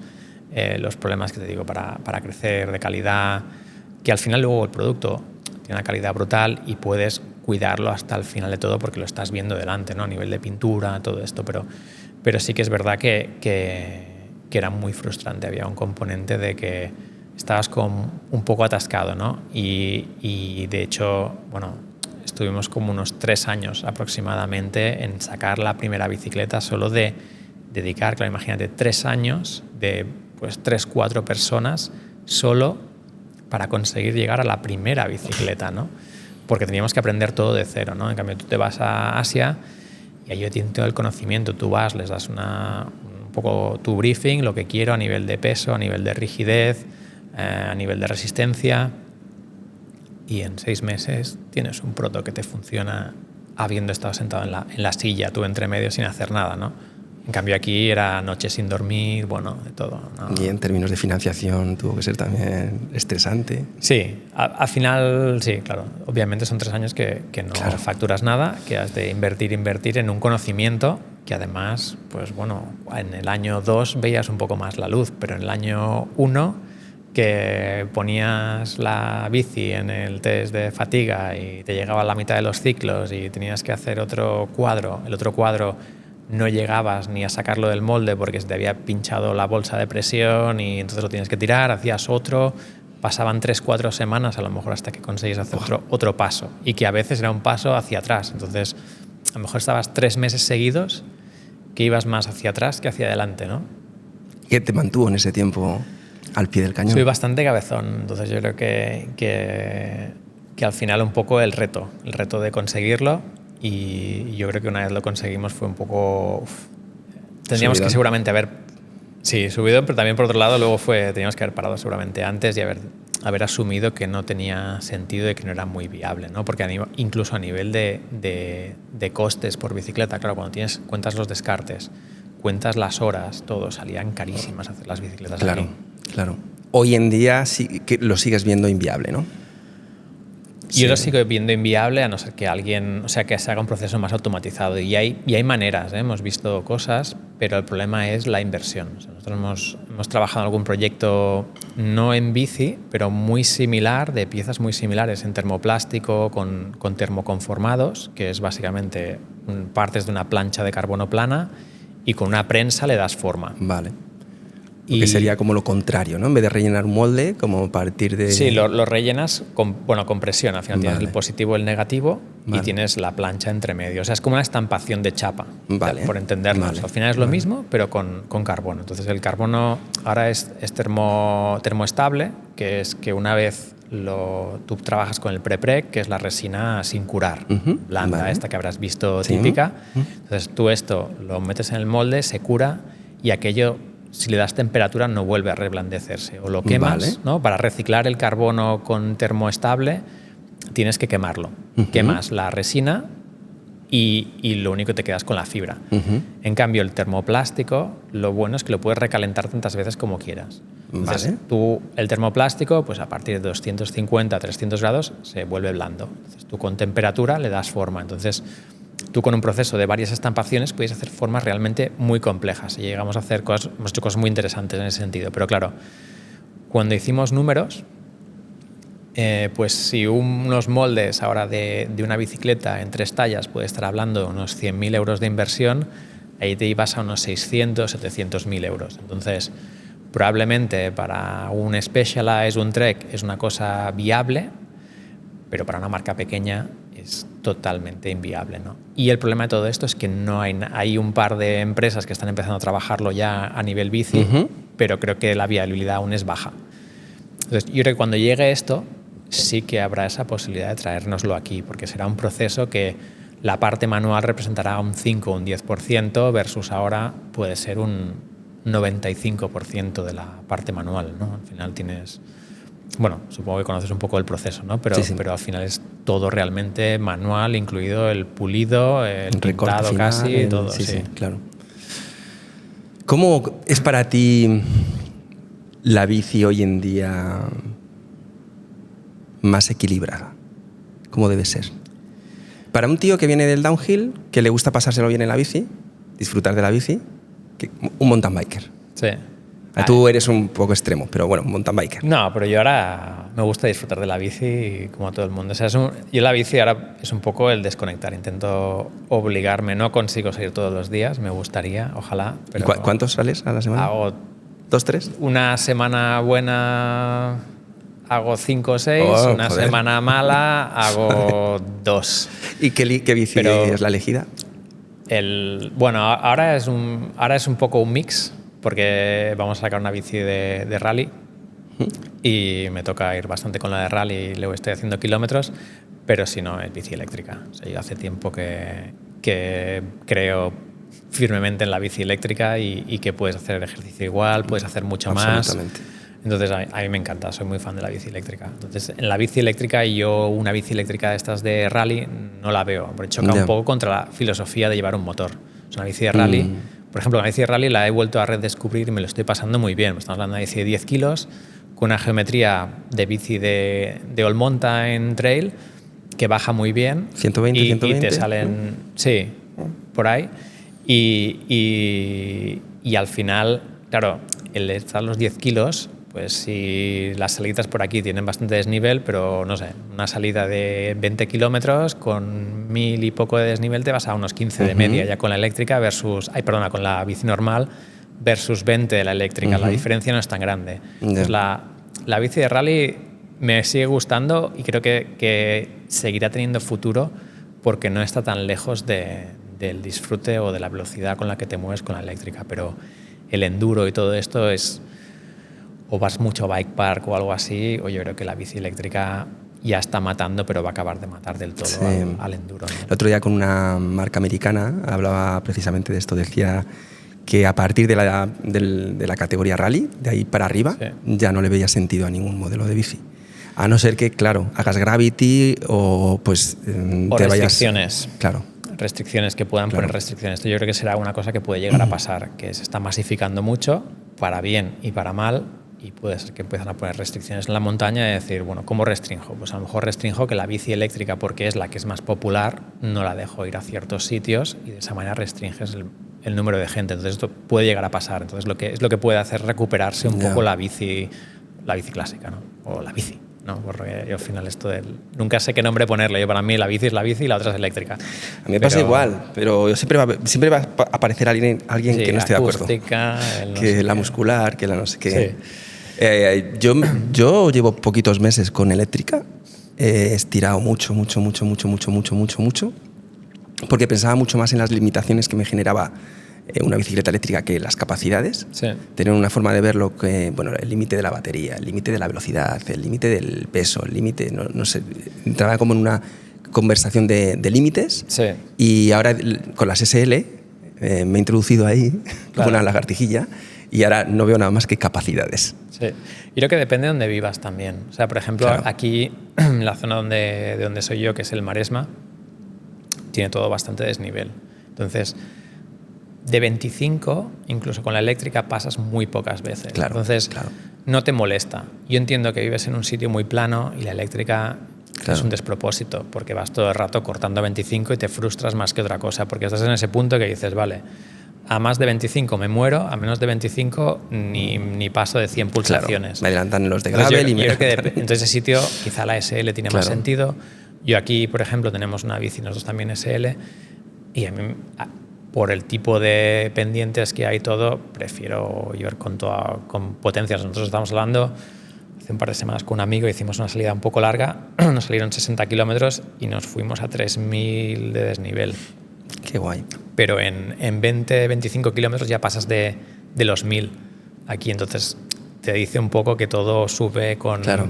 los problemas que te digo para crecer de calidad, que al final luego el producto tiene una calidad brutal y puedes cuidarlo hasta el final de todo porque lo estás viendo delante, ¿no? A nivel de pintura, todo esto, pero sí que es verdad que era muy frustrante. Había un componente de que estabas un poco atascado, ¿no? Y de hecho, bueno, estuvimos como unos 3 años aproximadamente en sacar la primera bicicleta, solo de dedicar, claro, imagínate, 3 años de pues 3-4 personas solo para conseguir llegar a la primera bicicleta, ¿no? Porque teníamos que aprender todo de cero, ¿no? En cambio, tú te vas a Asia y ahí tienen todo el conocimiento, tú vas, les das un poco tu briefing, lo que quiero a nivel de peso, a nivel de rigidez, a nivel de resistencia, y en 6 meses tienes un proto que te funciona habiendo estado sentado en la silla, tú entre medio sin hacer nada, ¿no? En cambio aquí era noches sin dormir, bueno, de todo, ¿no? Y en términos de financiación tuvo que ser también estresante. Sí, al final sí, claro. Obviamente son 3 años que no facturas nada, que has de invertir en un conocimiento que además, pues bueno, en el año 2 veías un poco más la luz, pero en el año 1 que ponías la bici en el test de fatiga y te llegaba a la mitad de los ciclos y tenías que hacer otro cuadro, el otro cuadro no llegabas ni a sacarlo del molde porque se te había pinchado la bolsa de presión y entonces lo tienes que tirar, hacías otro, pasaban 3-4 semanas a lo mejor hasta que conseguís hacer otro paso, y que a veces era un paso hacia atrás, entonces a lo mejor estabas 3 meses seguidos que ibas más hacia atrás que hacia adelante, ¿no? ¿Qué te mantuvo en ese tiempo al pie del cañón? Soy bastante cabezón, entonces yo creo que al final un poco el reto de conseguirlo, y yo creo que una vez lo conseguimos fue un poco... Tendríamos Subidón. que seguramente haber... Sí, subido, pero también por otro lado luego teníamos que haber parado seguramente antes y haber asumido que no tenía sentido y que no era muy viable, ¿no? Porque incluso a nivel de costes por bicicleta, claro, cuando cuentas los descartes, cuentas las horas, todo, salían carísimas hacer las bicicletas aquí. Claro. Hoy en día sí que lo sigues viendo inviable, ¿no? Yo lo sigo viendo inviable a no ser que que se haga un proceso más automatizado. Y hay maneras, ¿eh? Hemos visto cosas, pero el problema es la inversión. O sea, nosotros hemos trabajado en algún proyecto, no en bici, pero muy similar, de piezas muy similares en termoplástico, con termoconformados, que es básicamente partes de una plancha de carbono plana y con una prensa le das forma. Vale. Que sería como lo contrario, ¿no? En vez de rellenar un molde, como partir de... Sí, lo rellenas con presión. Al final tienes el positivo y el negativo y tienes la plancha entre medio. O sea, es como una estampación de chapa, por entendernos. Al final es lo mismo, pero con carbono. Entonces el carbono ahora es termoestable, que es que una vez tú trabajas con el prepreg, que es la resina sin curar, blanda, esta que habrás visto típica. Entonces tú esto lo metes en el molde, se cura y aquello... Si le das temperatura no vuelve a reblandecerse. O lo quemas, ¿no? Para reciclar el carbono con termoestable tienes que quemarlo. Quemas la resina y lo único que te quedas con la fibra. En cambio, el termoplástico, lo bueno es que lo puedes recalentar tantas veces como quieras. Entonces, el termoplástico, pues a partir de 250, 300 grados, se vuelve blando. Entonces, tú con temperatura le das forma. Entonces, tú con un proceso de varias estampaciones puedes hacer formas realmente muy complejas y llegamos a hacer hemos hecho cosas muy interesantes en ese sentido. Pero claro, cuando hicimos números, pues si unos moldes ahora de una bicicleta en 3 tallas puede estar hablando de unos 100.000 euros de inversión, ahí te ibas a unos 600, 700.000 euros. Entonces, probablemente para un Specialized, un Trek, es una cosa viable, pero para una marca pequeña es totalmente inviable, ¿no? Y el problema de todo esto es que no hay un par de empresas que están empezando a trabajarlo ya a nivel bici, pero creo que la viabilidad aún es baja. Entonces, yo creo que cuando llegue esto, sí que habrá esa posibilidad de traérnoslo aquí, porque será un proceso que la parte manual representará un 5 o un 10% versus ahora puede ser un 95% de la parte manual, ¿no? Al final tienes... Bueno, supongo que conoces un poco el proceso, ¿no? Pero al final es todo realmente manual, incluido el pulido, el pintado final, casi, todo. Sí, claro. ¿Cómo es para ti la bici hoy en día más equilibrada? ¿Cómo debe ser? Para un tío que viene del downhill, que le gusta pasárselo bien en la bici, disfrutar de la bici, un mountain biker. Sí. Tú eres un poco extremo, pero bueno, un mountain biker. No, pero yo ahora me gusta disfrutar de la bici como a todo el mundo. O sea, yo la bici ahora es un poco el desconectar. Intento obligarme, no consigo salir todos los días, me gustaría, ojalá. Pero ¿Cuántos sales a la semana? Hago 2, 3. Una semana buena hago 5 o 6, una semana mala hago 2. ¿Y qué bici es la elegida? Bueno, ahora es un poco un mix, porque vamos a sacar una bici de rally y me toca ir bastante con la de rally y luego estoy haciendo kilómetros, pero si no, es bici eléctrica. O sea, yo hace tiempo que creo firmemente en la bici eléctrica y que puedes hacer el ejercicio igual, puedes hacer mucho más. Entonces a mí me encanta, soy muy fan de la bici eléctrica. Entonces en la bici eléctrica, una bici eléctrica de estas de rally no la veo, porque choca un poco contra la filosofía de llevar un motor. Es una bici de rally. Por ejemplo, la bici de rally la he vuelto a redescubrir y me lo estoy pasando muy bien. Estamos hablando de una bici de 10 kilos con una geometría de bici de all mountain trail que baja muy bien. 120, 120. Y te salen... Sí, por ahí. Y al final, claro, el estar los 10 kilos, pues si las salidas por aquí tienen bastante desnivel, pero no sé, una salida de 20 kilómetros con 1000 y poco de desnivel te vas a unos 15 de media ya con la eléctrica con la bici normal versus 20 de la eléctrica. La diferencia no es tan grande. Entonces la bici de rally me sigue gustando y creo que seguirá teniendo futuro porque no está tan lejos del disfrute o de la velocidad con la que te mueves con la eléctrica, pero el enduro y todo esto es o vas mucho a bike park o algo así, o yo creo que la bici eléctrica ya está matando, pero va a acabar de matar del todo al enduro, ¿no? El otro día con una marca americana hablaba precisamente de esto, decía que a partir de la categoría rally, de ahí para arriba, ya no le veía sentido a ningún modelo de bici. A no ser que, claro, hagas gravity o pues o te restricciones. Vayas... Claro. Restricciones, que puedan poner restricciones. Esto yo creo que será una cosa que puede llegar a pasar, que se está masificando mucho, para bien y para mal, y puede ser que empiezan a poner restricciones en la montaña y decir, bueno, ¿cómo restringo? Pues a lo mejor restringo que la bici eléctrica, porque es la que es más popular, no la dejo ir a ciertos sitios y de esa manera restringes el número de gente. Entonces esto puede llegar a pasar. Entonces es lo que puede hacer recuperarse un poco la bici clásica, ¿no? O la bici, ¿no? Porque yo al final esto nunca sé qué nombre ponerle. Yo para mí la bici es la bici y la otra es eléctrica. A mí me pasa igual, pero yo siempre va a aparecer alguien sí, que no esté de acuerdo. Que la muscular, que la no sé qué. Sí. Yo llevo poquitos meses con eléctrica. He estirado mucho, porque pensaba mucho más en las limitaciones que me generaba una bicicleta eléctrica que las capacidades. Sí. Tener una forma de verlo que, bueno, el límite de la batería, el límite de la velocidad, el límite del peso, el límite, no sé, entraba como en una conversación de límites. Sí. Y ahora con las SL me he introducido ahí como una lagartijilla y ahora no veo nada más que capacidades. Sí. Y creo que depende de donde vivas también. O sea, por ejemplo, aquí, en la zona de donde soy yo, que es el Maresma, tiene todo bastante desnivel. Entonces, de 25, incluso con la eléctrica, pasas muy pocas veces. Entonces, no te molesta. Yo entiendo que vives en un sitio muy plano y la eléctrica es un despropósito, porque vas todo el rato cortando a 25 y te frustras más que otra cosa, porque estás en ese punto que dices, vale, a más de 25 me muero, a menos de 25 ni paso de 100 pulsaciones. Me adelantan los de gravel entonces ese sitio, quizá la SL tiene más sentido. Yo aquí, por ejemplo, tenemos una bici, nosotros también SL, y a mí, por el tipo de pendientes que hay todo, prefiero ir con potencias. Nosotros estamos hablando hace un par de semanas con un amigo, hicimos una salida un poco larga, nos salieron 60 kilómetros y nos fuimos a 3.000 de desnivel. Qué guay. Pero en 20-25 kilómetros ya pasas de los 1.000 aquí, entonces te dice un poco que todo sube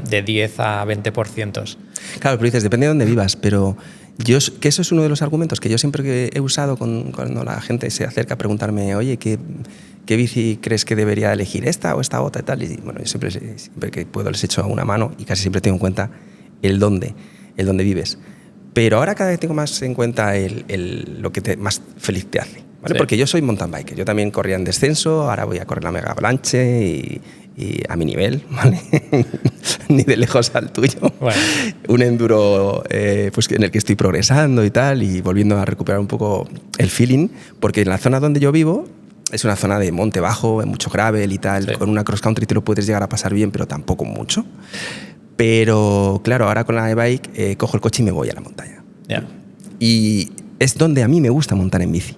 de 10 a 20%. Claro, pero dices, depende de dónde vivas, pero que eso es uno de los argumentos que yo siempre he usado cuando la gente se acerca a preguntarme, oye, ¿qué bici crees que debería elegir, esta o esta otra y tal? Y bueno, yo siempre que puedo les echo una mano y casi siempre tengo en cuenta el dónde vives. Pero ahora cada vez tengo más en cuenta lo que más feliz te hace, ¿vale? Sí. Porque yo soy mountain biker, yo también corría en descenso, ahora voy a correr la Mega Avalanche y a mi nivel, ¿vale? Ni de lejos al tuyo. Bueno. Un enduro pues en el que estoy progresando y tal, y volviendo a recuperar un poco el feeling, porque en la zona donde yo vivo es una zona de monte bajo, mucho gravel y tal, sí. Con una cross country te lo puedes llegar a pasar bien, pero tampoco mucho. Pero claro, ahora con la e-bike cojo el coche y me voy a la montaña. Yeah. Y es donde a mí me gusta montar en bici.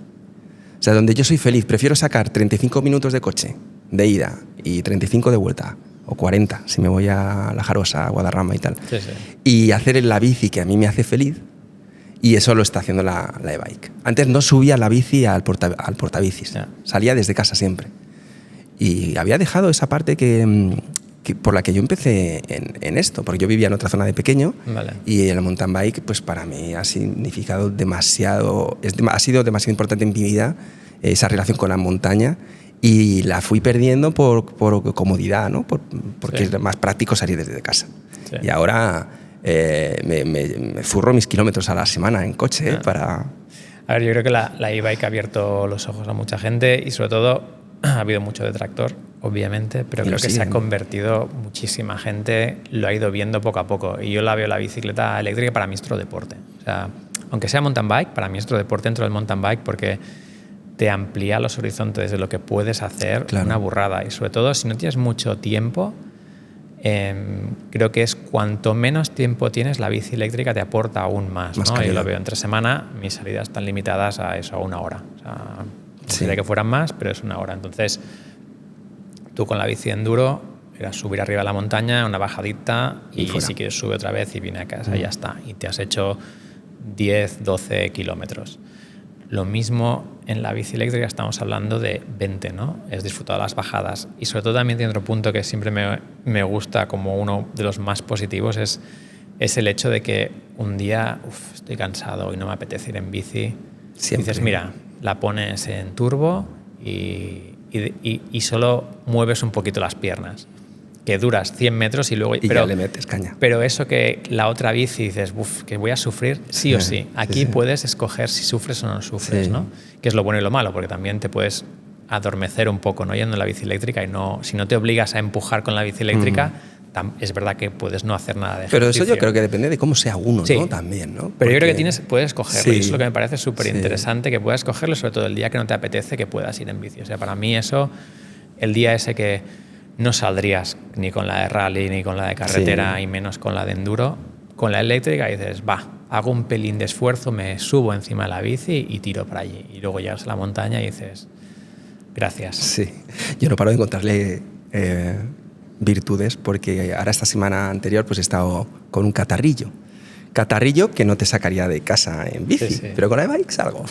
O sea, donde yo soy feliz. Prefiero sacar 35 minutos de coche de ida y 35 de vuelta, o 40 si me voy a La Jarosa, a Guadarrama y tal. Sí, sí. Y hacer la bici que a mí me hace feliz, y eso lo está haciendo la e-bike. Antes no subía la bici al portabicis. Yeah. Salía desde casa siempre. Y había dejado esa parte por la que yo empecé en esto, porque yo vivía en otra zona de pequeño. Vale. Y el mountain bike, pues para mí ha significado ha sido demasiado importante en mi vida, esa relación con la montaña, y la fui perdiendo por comodidad, ¿no? Porque es más práctico salir desde casa. Sí. Y ahora me zurro mis kilómetros a la semana en coche para... A ver, yo creo que la e-bike ha abierto los ojos a mucha gente y sobre todo ha habido mucho detractor, obviamente, pero creo que se ha convertido muchísima gente, lo ha ido viendo poco a poco. Y yo la veo la bicicleta eléctrica, para mí es otro deporte. O sea, aunque sea mountain bike, para mí es otro deporte dentro del mountain bike porque te amplía los horizontes de lo que puedes hacer, claro. Una burrada. Y sobre todo, si no tienes mucho tiempo, creo que es cuanto menos tiempo tienes, la bici eléctrica te aporta aún más, ¿no? Yo lo veo entre semana, mis salidas están limitadas a eso, a una hora. O sea, quisiera que fueran más, pero es una hora. Entonces, tú con la bici enduro era subir arriba a la montaña, una bajadita y si quieres sube otra vez y viene a casa y ya está. Y te has hecho 10, 12 kilómetros. Lo mismo en la bici eléctrica estamos hablando de 20, ¿no? Es disfrutar las bajadas. Y sobre todo también tiene otro punto que siempre me gusta como uno de los más positivos, es el hecho de que un día estoy cansado y no me apetece ir en bici. Siempre. Dices, mira, la pones en turbo y solo mueves un poquito las piernas. Que duras 100 metros y luego... pero, ya le metes caña. Pero eso que la otra bici dices, que voy a sufrir sí o sí. Aquí puedes escoger si sufres o no sufres, ¿no? Que es lo bueno y lo malo, porque también te puedes adormecer un poco, ¿no? Yendo en la bici eléctrica y no... Si no te obligas a empujar con la bici eléctrica, es verdad que puedes no hacer nada de ejercicio. Pero eso yo creo que depende de cómo sea uno, ¿no? También, ¿no? Pero yo creo que puedes escogerlo y eso es lo que me parece súper interesante, que puedas escogerlo, sobre todo el día que no te apetece, que puedas ir en bici. O sea, para mí eso, el día ese que no saldrías ni con la de rally ni con la de carretera y menos con la de enduro, con la eléctrica dices, hago un pelín de esfuerzo, me subo encima de la bici y tiro para allí. Y luego llegas a la montaña y dices, gracias. Sí, yo no paro de encontrarle virtudes, porque ahora esta semana anterior pues he estado con un catarrillo que no te sacaría de casa en bici, pero con la e-bike salgo.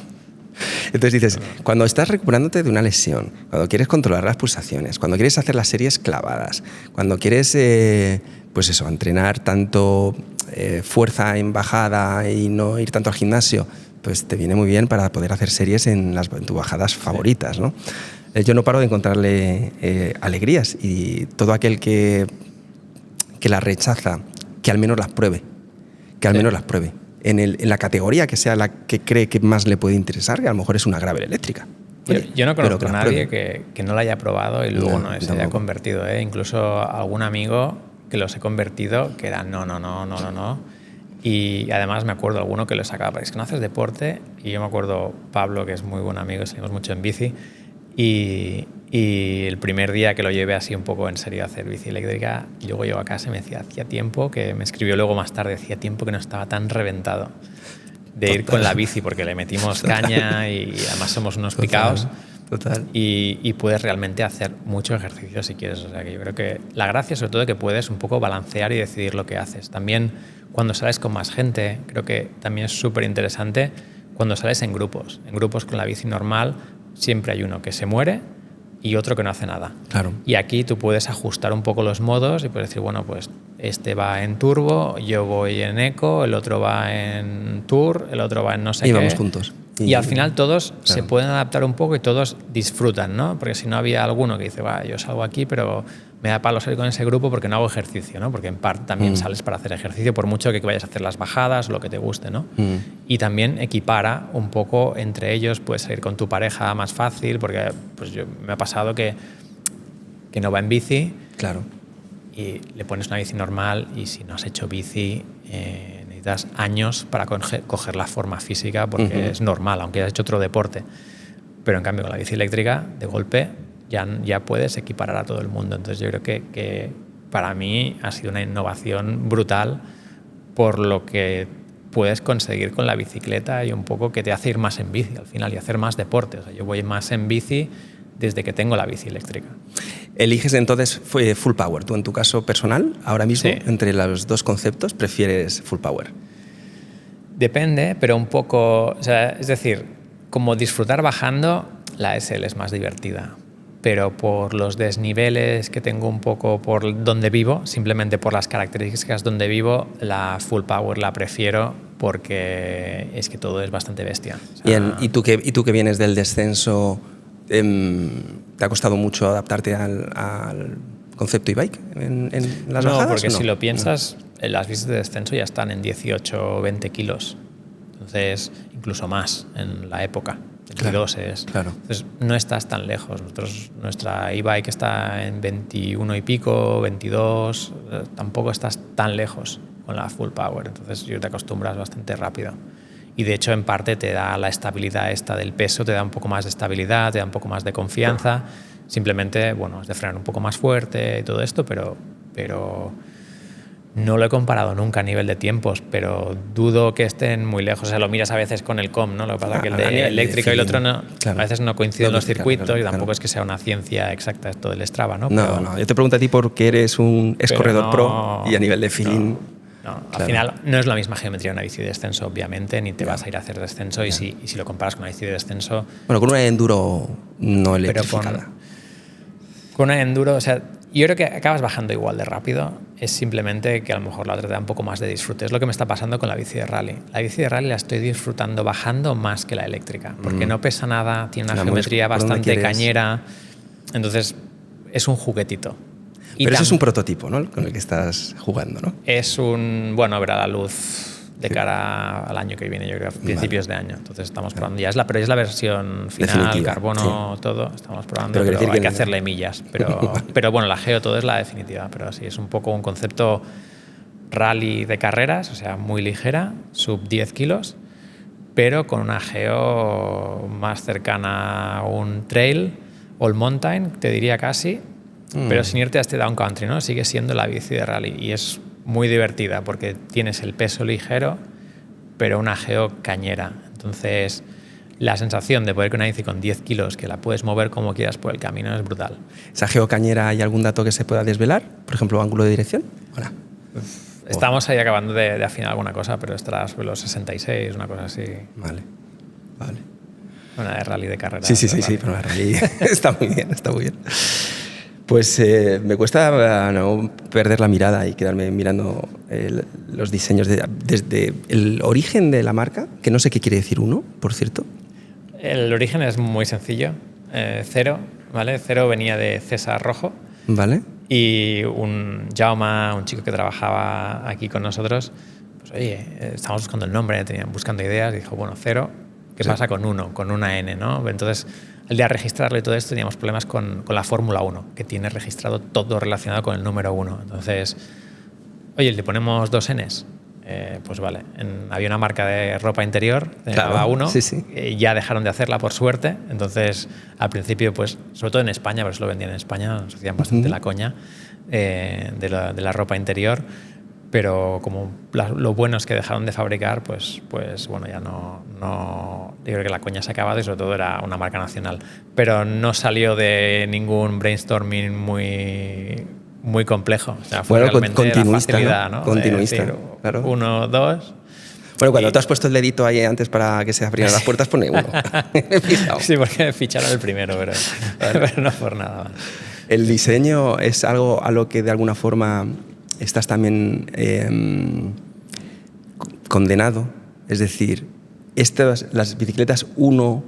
Entonces dices, cuando estás recuperándote de una lesión, cuando quieres controlar las pulsaciones, cuando quieres hacer las series clavadas, cuando quieres pues eso, entrenar tanto fuerza en bajada y no ir tanto al gimnasio, pues te viene muy bien para poder hacer series en tus bajadas favoritas, ¿no? Yo no paro de encontrarle alegrías, y todo aquel que las rechaza, que al menos las pruebe, menos las pruebe. En la categoría que sea la que cree que más le puede interesar, que a lo mejor es una gravel eléctrica. Oye, yo no conozco a nadie que no la haya probado y luego no se haya convertido. Incluso algún amigo que los he convertido, que era no. Y además me acuerdo alguno que lo sacaba, porque es que no haces deporte. Y yo me acuerdo Pablo, que es muy buen amigo, salimos mucho en bici. Y el primer día que lo llevé así un poco en serio a hacer bici eléctrica, y luego llego a casa y me decía, hacía tiempo, que me escribió luego más tarde, hacía tiempo que no estaba tan reventado de ir con la bici, porque le metimos caña y además somos unos picaos. Total. Y puedes realmente hacer mucho ejercicio si quieres. O sea, que yo creo que la gracia sobre todo es que puedes un poco balancear y decidir lo que haces. También cuando sales con más gente, creo que también es súper interesante cuando sales en grupos. En grupos con la bici normal siempre hay uno que se muere y otro que no hace nada. Claro. Y aquí tú puedes ajustar un poco los modos y puedes decir, bueno, pues este va en turbo, yo voy en eco, el otro va en tour, el otro va en no sé qué. Y vamos juntos. Y al final todos se pueden adaptar un poco y todos disfrutan, ¿no? Porque si no había alguno que dice, yo salgo aquí, pero me da palo salir con ese grupo porque no hago ejercicio, ¿no? Porque en parte también sales para hacer ejercicio, por mucho que vayas a hacer las bajadas o lo que te guste, ¿no? Y también equipara un poco entre ellos, puedes salir con tu pareja más fácil, porque pues me ha pasado que no va en bici. Claro. Y le pones una bici normal y si no has hecho bici necesitas años para coger la forma física, porque es normal, aunque hayas hecho otro deporte. Pero en cambio con la bici eléctrica, de golpe, ya puedes equiparar a todo el mundo. Entonces yo creo que para mí ha sido una innovación brutal por lo que puedes conseguir con la bicicleta y un poco que te hace ir más en bici al final y hacer más deporte. O sea, yo voy más en bici desde que tengo la bici eléctrica. ¿Eliges entonces full power? ¿Tú en tu caso personal, ahora mismo, entre los dos conceptos, prefieres full power? Depende, pero un poco... O sea, es decir, como disfrutar bajando, la SL es más divertida. Pero por los desniveles que tengo un poco por donde vivo, simplemente por las características donde vivo, la full power la prefiero porque es que todo es bastante bestia. O sea, ¿Y tú que vienes del descenso... ¿Te ha costado mucho adaptarte al concepto e-bike en las bajadas? No, porque si lo piensas, las bicis de descenso ya están en 18 o 20 kilos. Entonces, incluso más en la época. 22 es. Claro. Entonces, no estás tan lejos. Nuestra e-bike está en 21 y pico, 22. Tampoco estás tan lejos con la full power. Entonces, te acostumbras bastante rápido. Y de hecho, en parte te da la estabilidad esta del peso, te da un poco más de estabilidad, te da un poco más de confianza. Simplemente, bueno, es de frenar un poco más fuerte y todo esto, pero no lo he comparado nunca a nivel de tiempos, pero dudo que estén muy lejos. O sea, lo miras a veces con el COM, ¿no? Lo que pasa es que el de eléctrico y el otro no, a veces no coinciden los circuitos y tampoco es que sea una ciencia exacta esto del Strava, ¿no? No, yo te pregunto a ti porque eres un corredor pro y a nivel de feeling... No, Claro. al final no es la misma geometría una bici de descenso, obviamente, ni te vas a ir a hacer descenso. Y si lo comparas con una bici de descenso. Bueno, con una enduro no electrificada. Pero con una enduro, o sea, yo creo que acabas bajando igual de rápido. Es simplemente que a lo mejor la otra te da un poco más de disfrute. Es lo que me está pasando con la bici de rally. La bici de rally la estoy disfrutando bajando más que la eléctrica, porque no pesa nada, tiene una geometría bastante cañera. Entonces, es un juguetito. Pero eso es un prototipo, ¿no? Con el que estás jugando, ¿no? Es un, verá la luz de cara al año que viene, yo creo, principios de año. Entonces estamos probando ya, pero es la versión final, definitiva, carbono, todo, estamos probando, pero hay que hacerle millas. Pero bueno, la geo todo es la definitiva, pero sí, es un poco un concepto rally de carreras, o sea, muy ligera, sub 10 kilos, pero con una geo más cercana a un trail, all mountain, te diría casi, pero sin irte a este down country, ¿no? Sigue siendo la bici de rally y es muy divertida porque tienes el peso ligero, pero una geo cañera. Entonces, la sensación de poder con una bici con 10 kilos que la puedes mover como quieras por el camino es brutal. ¿Esa geo cañera hay algún dato que se pueda desvelar? Por ejemplo, ángulo de dirección. Hola. Estamos ahí acabando de afinar alguna cosa, pero estará sobre los 66, una cosa así. Vale. Una de rally de carrera. Sí, pero la rally está muy bien. Pues me cuesta no perder la mirada y quedarme mirando los diseños desde el origen de la marca, que no sé qué quiere decir uno, por cierto. El origen es muy sencillo. Cero, ¿vale? Cero venía de César Rojo. Vale. Y un Jaume, un chico que trabajaba aquí con nosotros, pues oye, estábamos buscando el nombre, buscando ideas, y dijo, bueno, cero, ¿qué pasa con uno? Con una N, ¿no? Entonces, al día de registrarlo y todo esto, teníamos problemas con la Fórmula 1, que tiene registrado todo relacionado con el número 1. Entonces, oye, ¿le ponemos 2 Ns? Pues vale. Había una marca de ropa interior, se llamaba Uno, ya dejaron de hacerla por suerte. Entonces, al principio, pues, sobre todo en España, pero eso lo vendían en España, nos hacían bastante la coña de la ropa interior. Pero como lo bueno es que dejaron de fabricar, pues bueno, ya no. Yo creo que la coña se ha acabado y sobre todo era una marca nacional. Pero no salió de ningún brainstorming muy complejo. O sea, fue realmente continuista, la facilidad, ¿no? Continuista, decir, claro. 1, 2. Bueno, cuando te has puesto el dedito ahí antes para que se abrieran las puertas, pone 1. Sí, porque me ficharon el primero, pero no por nada más. El diseño es algo a lo que de alguna forma estás también condenado. Es decir, las bicicletas Uno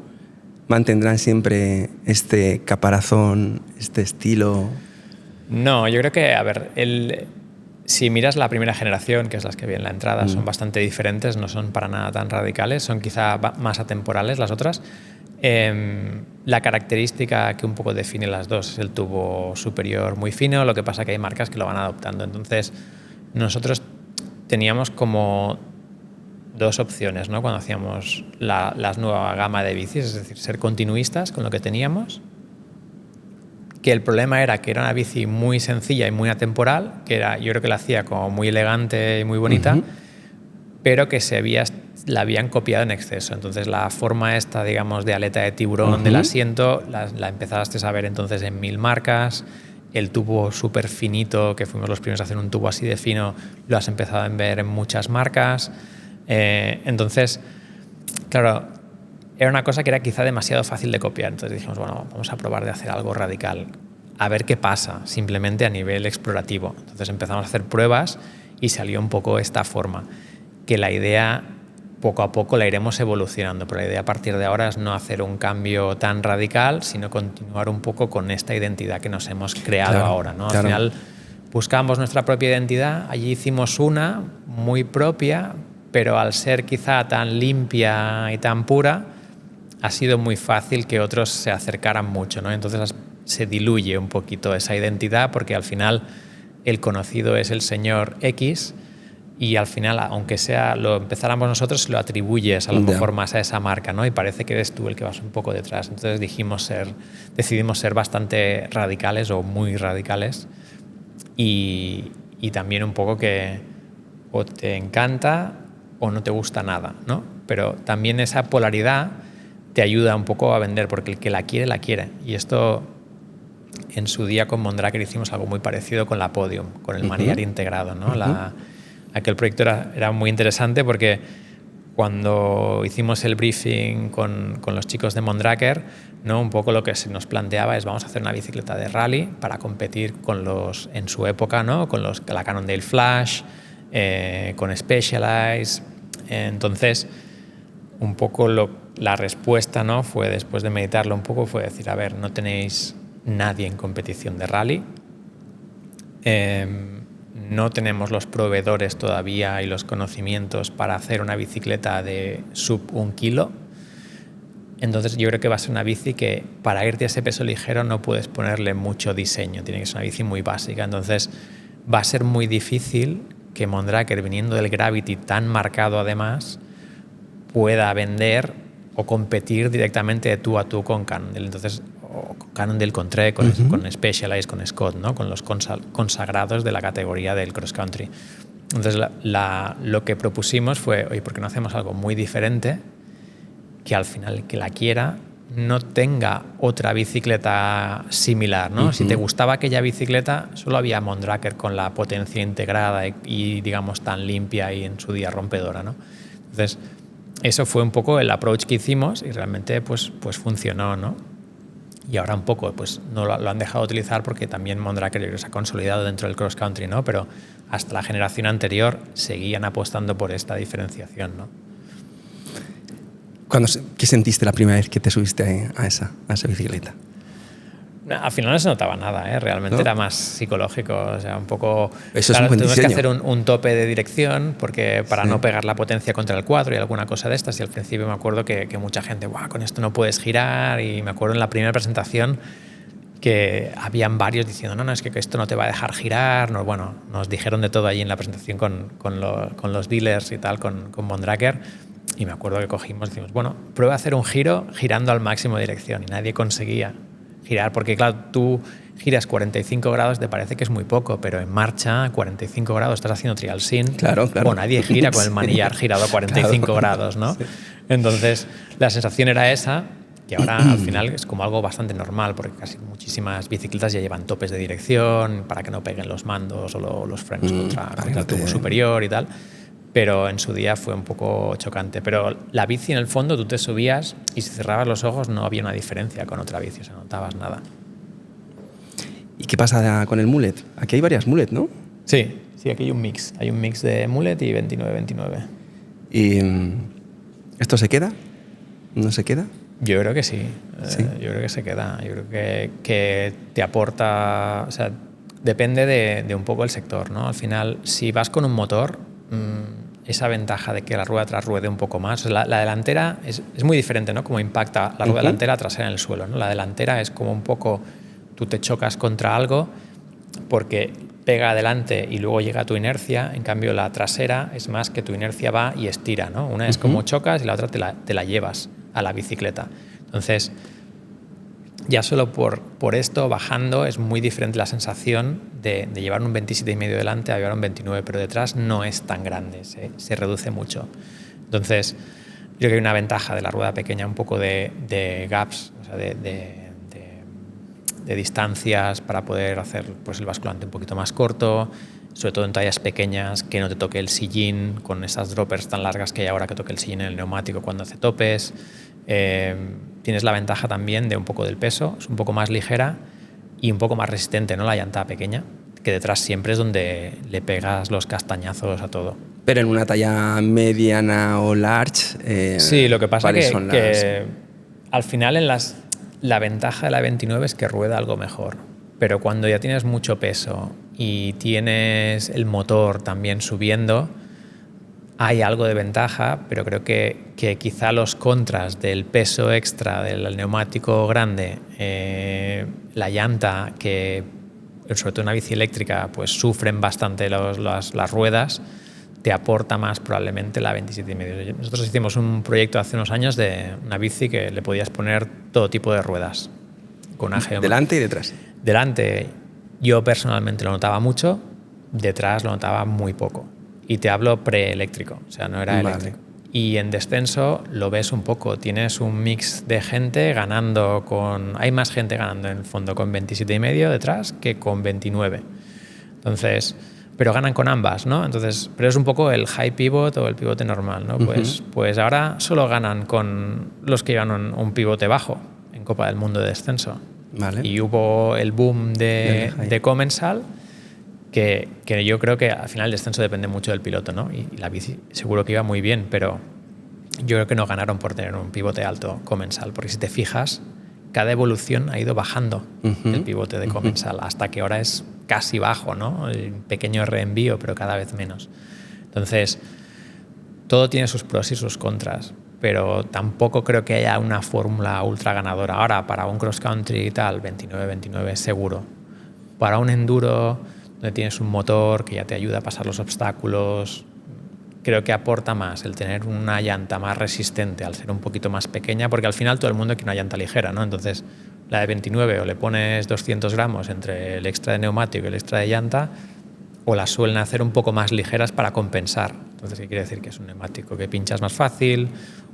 mantendrán siempre este caparazón, este estilo. No, yo creo que, a ver, si miras la primera generación, que es las que vi en la entrada, son bastante diferentes, no son para nada tan radicales, son quizá más atemporales las otras. La característica que un poco define las dos es el tubo superior muy fino, lo que pasa que hay marcas que lo van adoptando. Entonces, nosotros teníamos como 2 opciones, ¿no? Cuando hacíamos la nueva gama de bicis, es decir, ser continuistas con lo que teníamos, que el problema era que era una bici muy sencilla y muy atemporal, yo creo que la hacía como muy elegante y muy bonita, pero que la habían copiado en exceso. Entonces la forma esta, digamos, de aleta de tiburón del asiento, la empezaste a ver entonces en 1000 marcas. El tubo súper finito, que fuimos los primeros a hacer un tubo así de fino, lo has empezado a ver en muchas marcas. Entonces, claro, era una cosa que era quizá demasiado fácil de copiar. Entonces dijimos, bueno, vamos a probar de hacer algo radical, a ver qué pasa, simplemente a nivel explorativo. Entonces empezamos a hacer pruebas y salió un poco esta forma, que la idea poco a poco la iremos evolucionando, pero la idea a partir de ahora es no hacer un cambio tan radical, sino continuar un poco con esta identidad que nos hemos creado ahora, ¿no? Al final buscamos nuestra propia identidad, allí hicimos una muy propia, pero al ser quizá tan limpia y tan pura, ha sido muy fácil que otros se acercaran mucho, ¿no? Entonces se diluye un poquito esa identidad porque al final el conocido es el señor X y al final, aunque lo empezáramos nosotros, lo atribuyes a lo mejor más a esa marca, ¿no? Y parece que eres tú el que vas un poco detrás. Entonces decidimos ser bastante radicales o muy radicales y también un poco que o te encanta o no te gusta nada, ¿no? Pero también esa polaridad te ayuda un poco a vender, porque el que la quiere, la quiere. Y esto, en su día con Mondraker hicimos algo muy parecido con la Podium, con el manillar integrado, ¿no? aquel proyecto era muy interesante porque cuando hicimos el briefing con los chicos de Mondraker, ¿no? Un poco lo que se nos planteaba es vamos a hacer una bicicleta de rally para competir con los, en su época, ¿no? Con la Cannondale Flash, con Specialized. Entonces, un poco la respuesta, ¿no? Fue, después de meditarlo un poco, fue decir, a ver, no tenéis nadie en competición de rally, no tenemos los proveedores todavía y los conocimientos para hacer una bicicleta de sub 1 kilo. Entonces yo creo que va a ser una bici que para irte a ese peso ligero no puedes ponerle mucho diseño, tiene que ser una bici muy básica. Entonces va a ser muy difícil que Mondraker, viniendo del Gravity tan marcado además, pueda vender o competir directamente de tú a tú con Cannondale. Entonces, o con Cannondale, con Trek, con Specialized, con Scott, ¿no? Con los consagrados de la categoría del cross country. Entonces lo que propusimos fue, oye, ¿por qué no hacemos algo muy diferente que al final que la quiera no tenga otra bicicleta similar, ¿no? Si te gustaba aquella bicicleta, solo había Mondraker con la potencia integrada y digamos tan limpia y en su día rompedora, ¿no? Entonces eso fue un poco el approach que hicimos y realmente pues funcionó, ¿no? Y ahora un poco pues no lo han dejado de utilizar porque también Mondraker se ha consolidado dentro del cross country, ¿no? Pero hasta la generación anterior seguían apostando por esta diferenciación, ¿no? ¿Qué sentiste la primera vez que te subiste a esa bicicleta? Al final no se notaba nada, realmente, ¿no? Era más psicológico, o sea, un poco... Eso claro, es un buen tuvimos diseño. Que hacer un tope de dirección porque para no pegar la potencia contra el cuadro y alguna cosa de estas, y al principio me acuerdo que mucha gente, ¡guau!, con esto no puedes girar, y me acuerdo en la primera presentación que habían varios diciendo, no, es que esto no te va a dejar girar, no, bueno, nos dijeron de todo allí en la presentación con los dealers y tal, con Mondraker, y me acuerdo que cogimos y decimos, bueno, prueba a hacer un giro girando al máximo de dirección, y nadie conseguía girar, porque claro, tú giras 45 grados, te parece que es muy poco, pero en marcha, 45 grados, estás haciendo trial sin, claro. Bueno, nadie gira con el manillar girado a 45 grados, ¿no? Sí. Entonces, la sensación era esa, que ahora al final es como algo bastante normal, porque casi muchísimas bicicletas ya llevan topes de dirección para que no peguen los mandos o los frenos contra el tubo superior y tal. Pero en su día fue un poco chocante. Pero la bici, en el fondo, tú te subías y si cerrabas los ojos no había una diferencia con otra bici, o sea, no notabas nada. ¿Y qué pasa con el mullet? Aquí hay varias mullet, ¿no? Sí, aquí hay un mix. Hay un mix de mullet y 29-29. ¿Y esto se queda? ¿No se queda? Yo creo que sí. ¿Sí? Yo creo que se queda. Yo creo que te aporta... O sea, depende de un poco el sector, ¿no? Al final, si vas con un motor... esa ventaja de que la rueda atrás ruede un poco más. La delantera es muy diferente, ¿no? Como impacta la rueda delantera trasera en el suelo, ¿no? La delantera es como un poco, tú te chocas contra algo porque pega adelante y luego llega tu inercia. En cambio, la trasera es más que tu inercia va y estira, ¿no? Una es como chocas y la otra te la llevas a la bicicleta. Entonces, ya solo por esto, bajando, es muy diferente la sensación de llevar un 27,5 delante a llevar un 29, pero detrás no es tan grande, se reduce mucho. Entonces, yo creo que hay una ventaja de la rueda pequeña, un poco de gaps, o sea, de distancias para poder hacer pues, el basculante un poquito más corto, sobre todo en tallas pequeñas, que no te toque el sillín con esas droppers tan largas que hay ahora, que toque el sillín en el neumático cuando hace topes. Tienes la ventaja también de un poco del peso, es un poco más ligera y un poco más resistente, ¿no? La llanta pequeña, que detrás siempre es donde le pegas los castañazos a todo. Pero en una talla mediana o large... sí, lo que pasa que al final la ventaja de la 29 es que rueda algo mejor, pero cuando ya tienes mucho peso y tienes el motor también subiendo, hay algo de ventaja, pero creo que quizá los contras del peso extra del neumático grande, la llanta, que sobre todo una bici eléctrica pues sufren bastante las ruedas, te aporta más probablemente la 27,5. Nosotros hicimos un proyecto hace unos años de una bici que le podías poner todo tipo de ruedas. Con una ¿Delante y detrás? Delante yo personalmente lo notaba mucho, detrás lo notaba muy poco. Y te hablo preeléctrico, o sea, no era eléctrico. Y en descenso lo ves un poco, tienes un mix de gente ganando hay más gente ganando en el fondo con 27,5 detrás que con 29. Entonces, pero ganan con ambas, ¿no? Entonces, pero es un poco el high pivot o el pivote normal, ¿no? Pues ahora solo ganan con los que llevan un pivote bajo en Copa del Mundo de descenso. Vale. Y hubo el boom de Comensal, que yo creo que al final el descenso depende mucho del piloto, ¿no? Y la bici seguro que iba muy bien, pero yo creo que no ganaron por tener un pivote alto Comensal, porque si te fijas, cada evolución ha ido bajando el pivote de Comensal, hasta que ahora es casi bajo, ¿no? El pequeño reenvío, pero cada vez menos. Entonces, todo tiene sus pros y sus contras, pero tampoco creo que haya una fórmula ultra ganadora. Ahora, para un cross country y tal, 29-29 seguro. Para un enduro, donde tienes un motor que ya te ayuda a pasar los obstáculos, creo que aporta más el tener una llanta más resistente al ser un poquito más pequeña, porque al final todo el mundo quiere una llanta ligera, ¿no? Entonces, la de 29 o le pones 200 gramos entre el extra de neumático y el extra de llanta, o las suelen hacer un poco más ligeras para compensar. Entonces, ¿qué quiere decir? Que es un neumático que pinchas más fácil,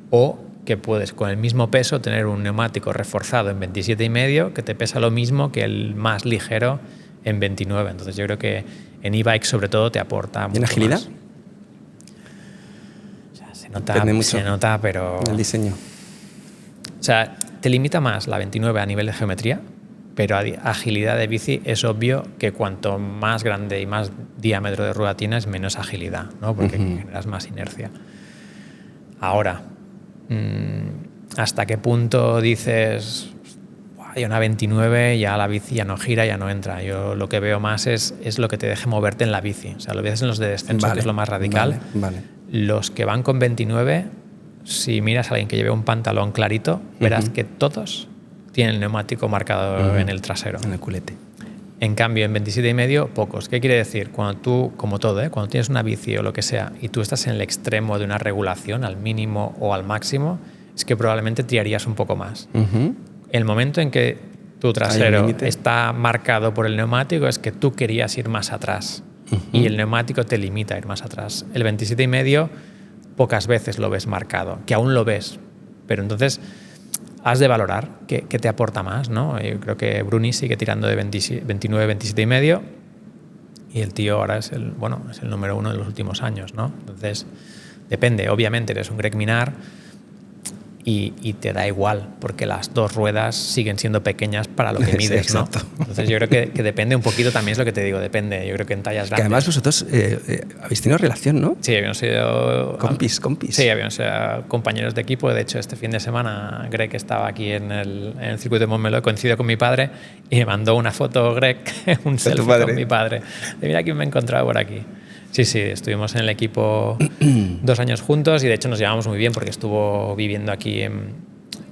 o que puedes con el mismo peso tener un neumático reforzado en 27,5 que te pesa lo mismo que el más ligero en 29. Entonces yo creo que en e-bike sobre todo te aporta mucho. ¿En agilidad? Más. O sea, se nota, pero... En el diseño. O sea, te limita más la 29 a nivel de geometría, pero agilidad de bici es obvio que cuanto más grande y más diámetro de rueda tienes, menos agilidad, ¿no? Porque generas más inercia. Ahora, ¿hasta qué punto dices, hay una 29, ya la bici ya no gira, ya no entra? Yo lo que veo más es lo que te deje moverte en la bici. O sea, lo ves en los de descenso, que es lo más radical. Vale. Los que van con 29, si miras a alguien que lleve un pantalón clarito, verás que todos tienen el neumático marcado en el trasero. En el culete. En cambio, en 27,5, pocos. ¿Qué quiere decir? Cuando tú, como todo, cuando tienes una bici o lo que sea y tú estás en el extremo de una regulación, al mínimo o al máximo, es que probablemente tirarías un poco más. El momento en que tu trasero está marcado por el neumático es que tú querías ir más atrás y el neumático te limita a ir más atrás. El 27,5 pocas veces lo ves marcado, que aún lo ves, pero entonces has de valorar qué te aporta más, ¿no? Yo creo que Bruni sigue tirando de 29, 27,5 y el tío ahora es el número 1 de los últimos años, ¿no? Entonces, depende. Obviamente eres un Greg Minnaar y te da igual, porque las dos ruedas siguen siendo pequeñas para lo que mides, sí, ¿no? Entonces yo creo que depende un poquito, también es lo que te digo, depende. Yo creo que en tallas grandes... Que además vosotros habéis tenido relación, ¿no? Sí, habíamos sido... Compis. Sí, habíamos sido compañeros de equipo. De hecho, este fin de semana Greg estaba aquí en el circuito de Montmeló, coincidió con mi padre y me mandó una foto, Greg, un selfie con mi padre. De mira quién me he encontrado por aquí. Sí, estuvimos en el equipo 2 años juntos y de hecho nos llevamos muy bien porque estuvo viviendo aquí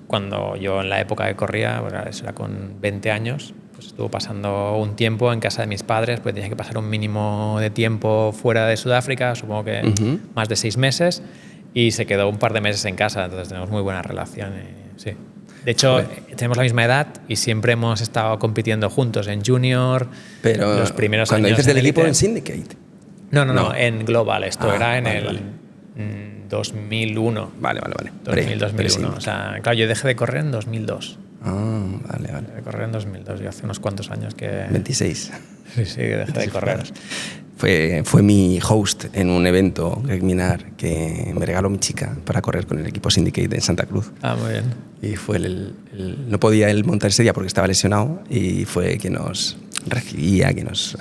cuando yo en la época que corría, eso era con 20 años, pues estuvo pasando un tiempo en casa de mis padres, pues tenía que pasar un mínimo de tiempo fuera de Sudáfrica, supongo que más de 6 meses, y se quedó un par de meses en casa, entonces tenemos muy buena relación. Sí. De hecho, tenemos la misma edad y siempre hemos estado compitiendo juntos en junior, pero los primeros cuando años. Cuando dices del equipo en Syndicate. No, en Global. Esto era en el 2001. Vale. 2001. O sea, claro, yo dejé de correr en 2002. Vale. Dejé de correr en 2002. Yo hace unos cuantos años que... 26. Sí, dejé de correr. Fue mi host en un evento, Greg Minnaar, que me regaló mi chica para correr con el equipo Syndicate en Santa Cruz. Muy bien. Y fue no podía él montar ese día porque estaba lesionado y fue quien nos recibía, quien nos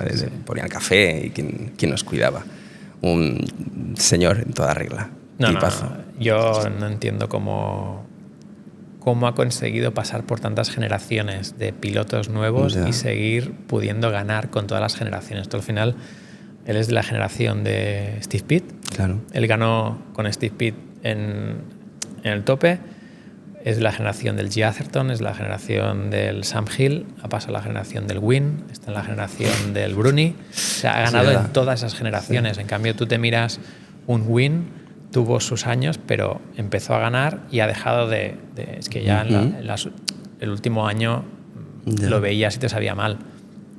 ponía el café y quien nos cuidaba. Un señor en toda regla. Tipazo. Yo no entiendo cómo ha conseguido pasar por tantas generaciones de pilotos nuevos y seguir pudiendo ganar con todas las generaciones. Esto al final, él es de la generación de Steve Pitt. Claro. Él ganó con Steve Pitt en el tope. Es de la generación del G. Atherton, es la generación del Sam Hill, ha pasado la generación del Wynn, está en la generación del Bruni. O sea, ha ganado en todas esas generaciones. Sí. En cambio, tú te miras un Wynn, tuvo sus años, pero empezó a ganar y ha dejado de es que ya el último año lo veías y te sabía mal.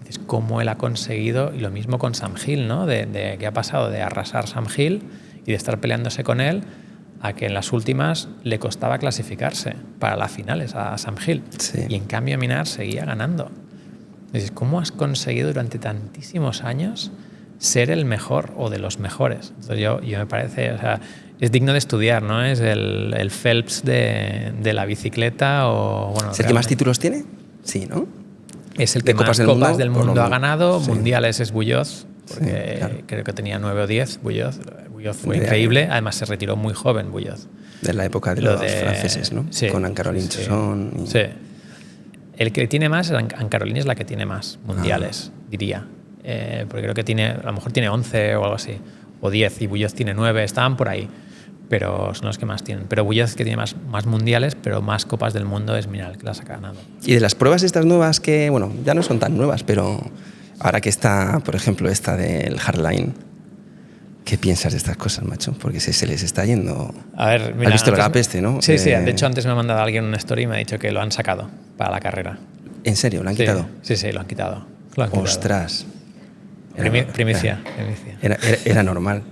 Dices, ¿cómo él ha conseguido? Y lo mismo con Sam Hill, ¿no? De que ha pasado de arrasar Sam Hill y de estar peleándose con él a que en las últimas le costaba clasificarse para las finales a Sam Hill. Sí. Y en cambio Minnaar seguía ganando. Dices, ¿cómo has conseguido durante tantísimos años ser el mejor o de los mejores. Entonces yo me parece, o sea, es digno de estudiar, ¿no? Es el Phelps de la bicicleta o... Bueno, ¿Es el que más títulos tiene? Sí, ¿no? Es el que más copas del mundo ha ganado. Mundiales es Buyoz, porque claro, creo que tenía 9 o 10 Buyoz. Buyoz fue increíble. Además se retiró muy joven Buyoz. De la época de los franceses, ¿no? Sí, con Anne-Caroline Chesson. Sí. El que tiene más, Anne-Caroline es la que tiene más mundiales, diría. Porque creo que tiene, a lo mejor tiene 11 o algo así, o 10, y Buyoz tiene 9, estaban por ahí, pero son los que más tienen. Pero Buyoz, que tiene más mundiales, pero más copas del mundo, es Minal, que las ha ganado. Y de las pruebas estas nuevas que, bueno, ya no son tan nuevas, pero ahora que está, por ejemplo, esta del Hardline, ¿qué piensas de estas cosas, macho? Porque se les está yendo... A ver, mira, ¿has visto el gap este, no? Sí, sí, de hecho antes me ha mandado alguien una story y me ha dicho que lo han sacado para la carrera. ¿En serio? ¿Lo han quitado? Sí, lo han quitado. Ostras. Primicia. Era normal.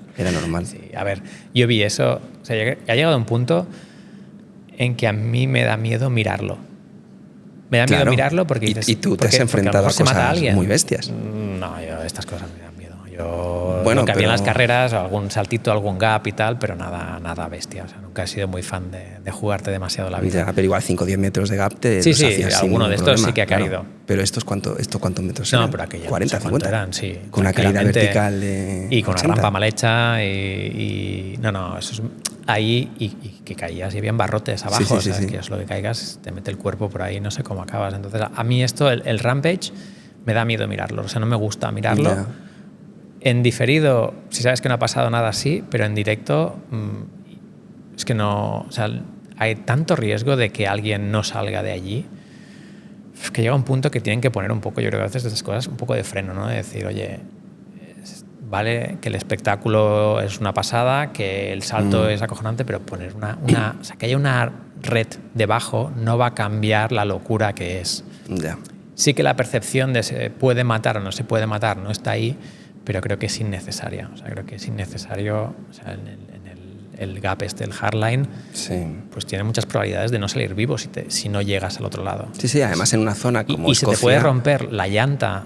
Sí, a ver, yo vi eso, o sea, ha llegado un punto en que a mí me da miedo mirarlo. Me da miedo mirarlo porque dices... ¿Y tú te has enfrentado a cosas muy bestias? No, yo estas cosas me dan miedo. Yo bueno, lo que había en las carreras, algún saltito, algún gap y tal, pero nada bestia. O sea, nunca he sido muy fan de jugarte demasiado la vida. Ya, pero igual 5 o 10 metros de gap te sí, alguno de estos problema, sí que ha caído. Claro. Pero ¿cuántos metros eran? No, pero aquello 40, 50 eran, sí. Con una caída vertical de y con 80. una rampa mal hecha y no, eso es ahí y que caías y habían barrotes abajo, sí. que es lo que caigas, te mete el cuerpo por ahí, no sé cómo acabas. Entonces, a mí esto, el Rampage, me da miedo mirarlo, o sea, no me gusta mirarlo. Ya. En diferido, si sabes que no ha pasado nada así, pero en directo es que no, o sea, hay tanto riesgo de que alguien no salga de allí que llega un punto que tienen que poner un poco, yo creo que a veces de esas cosas, un poco de freno, ¿no? De decir, oye, vale que el espectáculo es una pasada, que el salto es acojonante, pero poner o sea, que haya una red debajo no va a cambiar la locura que es. Ya. Sí que la percepción de se puede matar o no se puede matar no está ahí, pero creo que es innecesaria. O sea, creo que es innecesario, o sea, en el gap el hardline, sí, pues tiene muchas probabilidades de no salir vivo si no llegas al otro lado. Sí, además en una zona como y Escocia... se te puede romper la llanta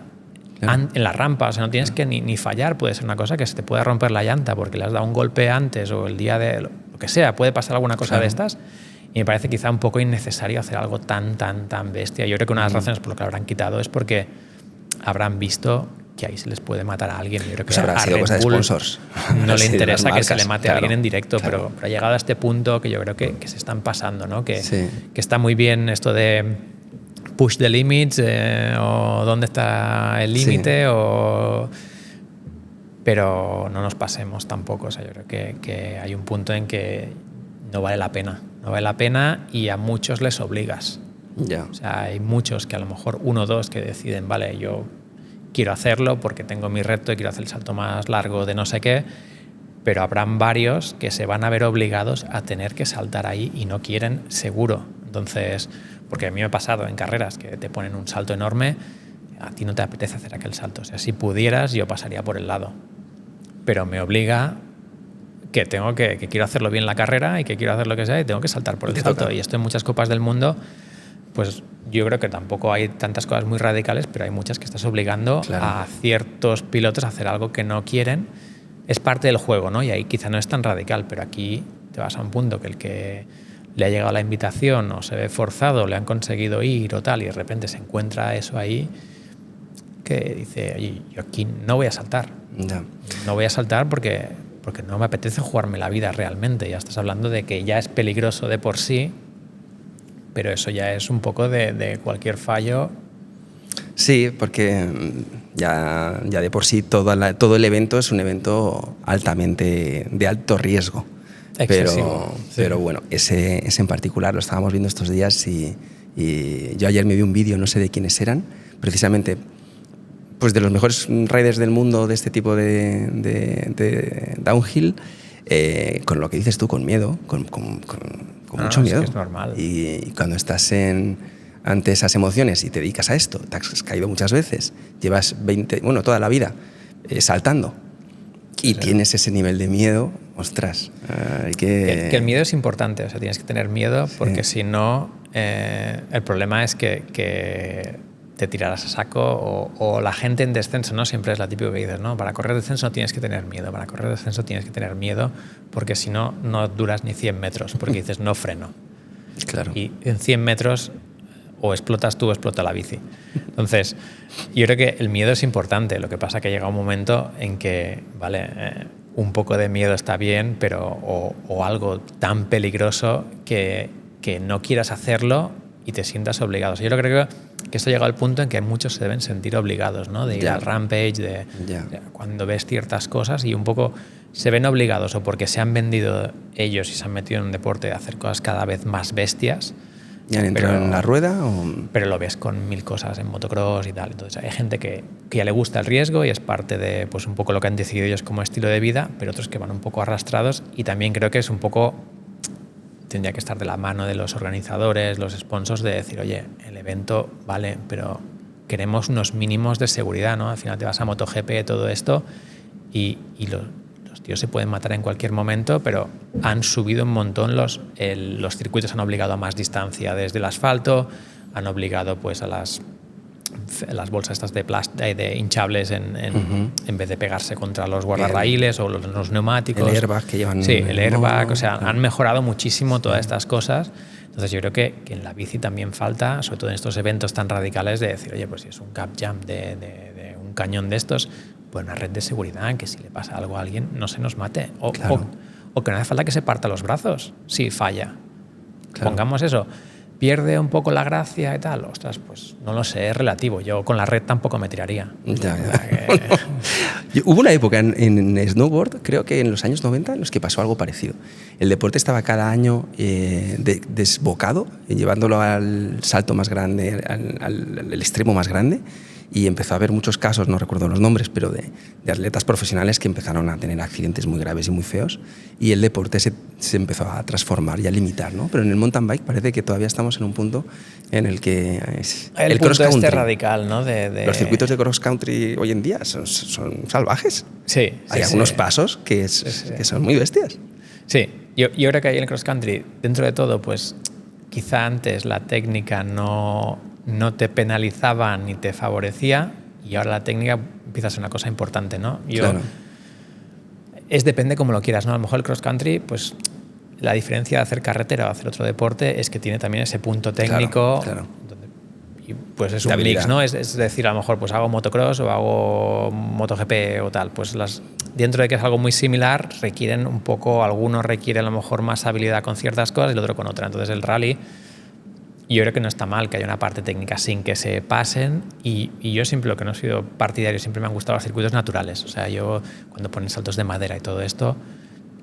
en la rampa, o sea, no tienes que ni fallar, puede ser una cosa que se te puede romper la llanta porque le has dado un golpe antes o el día de... lo que sea, puede pasar alguna cosa de estas y me parece quizá un poco innecesario hacer algo tan bestia. Yo creo que una de las razones por lo que lo habrán quitado es porque habrán visto que ahí se les puede matar a alguien. Yo creo que habrá sido cosa de sponsors. No le interesa que se le mate a alguien en directo, claro. pero ha llegado a este punto que yo creo que se están pasando, ¿no? Que está muy bien esto de push the limits o dónde está el límite, pero no nos pasemos tampoco. O sea, yo creo que hay un punto en que no vale la pena. No vale la pena y a muchos les obligas. Ya. O sea, hay muchos que a lo mejor 1 o 2 que deciden, vale, yo quiero hacerlo porque tengo mi reto y quiero hacer el salto más largo de no sé qué, pero habrán varios que se van a ver obligados a tener que saltar ahí y no quieren, seguro. Entonces, porque a mí me ha pasado en carreras que te ponen un salto enorme, a ti no te apetece hacer aquel salto. O sea, si pudieras, yo pasaría por el lado. Pero me obliga que tengo que quiero hacerlo bien la carrera y que quiero hacer lo que sea y tengo que saltar por el salto. Y esto en muchas copas del mundo, pues yo creo que tampoco hay tantas cosas muy radicales, pero hay muchas que estás obligando a ciertos pilotos a hacer algo que no quieren. Es parte del juego, ¿no? Y ahí quizá no es tan radical, pero aquí te vas a un punto que el que le ha llegado la invitación o se ve forzado, le han conseguido ir o tal, y de repente se encuentra eso ahí, que dice, oye, yo aquí no voy a saltar. Ya. No voy a saltar porque no me apetece jugarme la vida realmente. Ya estás hablando de que ya es peligroso de por sí, pero eso ya es un poco de cualquier fallo. Sí, porque ya de por sí todo el evento es un evento altamente de alto riesgo. Excesivo. Pero bueno, ese en particular lo estábamos viendo estos días y yo ayer me vi un vídeo, no sé de quiénes eran, precisamente pues de los mejores riders del mundo de este tipo de downhill, con lo que dices tú, con miedo, con mucho miedo. Es que es normal. Y cuando estás ante esas emociones y te dedicas a esto, te has caído muchas veces, llevas toda la vida saltando y tienes ese nivel de miedo, ostras, hay que... Que el miedo es importante, o sea, tienes que tener miedo porque si no, el problema es que te tirarás a saco o la gente en descenso, ¿no? Siempre es la típica que dices, ¿no? Para correr descenso tienes que tener miedo, para correr descenso tienes que tener miedo porque si no, no duras ni 100 metros porque dices, no freno. Claro. Y en 100 metros o explotas tú o explota la bici. Entonces, yo creo que el miedo es importante. Lo que pasa es que llega un momento en que, vale, un poco de miedo está bien, pero o algo tan peligroso que no quieras hacerlo y te sientas obligado. O sea, yo creo que esto llega al punto en que muchos se deben sentir obligados, ¿no? De ir al Rampage, de cuando ves ciertas cosas y un poco se ven obligados o porque se han vendido ellos y se han metido en un deporte de hacer cosas cada vez más bestias. ¿Ya han entrado en la rueda? Pero lo ves con 1000 cosas en motocross y tal. Entonces hay gente que ya le gusta el riesgo y es parte de pues, un poco lo que han decidido ellos como estilo de vida, pero otros que van un poco arrastrados y también creo que es un poco... Tendría que estar de la mano de los organizadores, los sponsors, de decir, oye, el evento vale, pero queremos unos mínimos de seguridad, ¿no? Al final te vas a MotoGP, todo esto, y los tíos se pueden matar en cualquier momento, pero han subido un montón los circuitos, han obligado a más distancia desde el asfalto, han obligado pues a las bolsas estas de hinchables en vez de pegarse contra los guardarraíles o los neumáticos. El airbag que llevan. Sí, el airbag. O sea, han mejorado muchísimo todas estas cosas. Entonces yo creo que en la bici también falta, sobre todo en estos eventos tan radicales, de decir, oye, pues si es un gap jump de un cañón de estos, pues una red de seguridad que si le pasa algo a alguien no se nos mate. O que no hace falta que se parta los brazos si falla. Claro. Pongamos eso. ¿Pierde un poco la gracia y tal? Ostras, pues no lo sé, es relativo. Yo con la red tampoco me tiraría. Hubo una época en snowboard, creo que en los años 90, en los que pasó algo parecido. El deporte estaba cada año desbocado, llevándolo al salto más grande, al extremo más grande, y empezó a haber muchos casos, no recuerdo los nombres, pero de atletas profesionales que empezaron a tener accidentes muy graves y muy feos, y el deporte se empezó a transformar y a limitar, ¿no? Pero en el mountain bike parece que todavía estamos en un punto en el que es el cross country radical, ¿no? Los circuitos de cross country hoy en día son salvajes. Sí. Hay algunos pasos que son muy bestias. Sí, yo creo que ahí en el cross country, dentro de todo, pues quizá antes la técnica no te penalizaba ni te favorecía y ahora la técnica empieza a ser una cosa importante, ¿no? Claro. Depende cómo lo quieras, ¿no? A lo mejor el cross country, pues la diferencia de hacer carretera o hacer otro deporte es que tiene también ese punto técnico. Claro. Y pues es un mix, ¿no? Es decir, a lo mejor pues hago motocross o hago MotoGP o tal. Pues dentro de que es algo muy similar, requieren un poco, algunos requieren a lo mejor más habilidad con ciertas cosas y el otro con otra. Entonces el rally, yo creo que no está mal que haya una parte técnica sin que se pasen y yo siempre, lo que no he sido partidario, siempre me han gustado los circuitos naturales. O sea, yo cuando ponen saltos de madera y todo esto,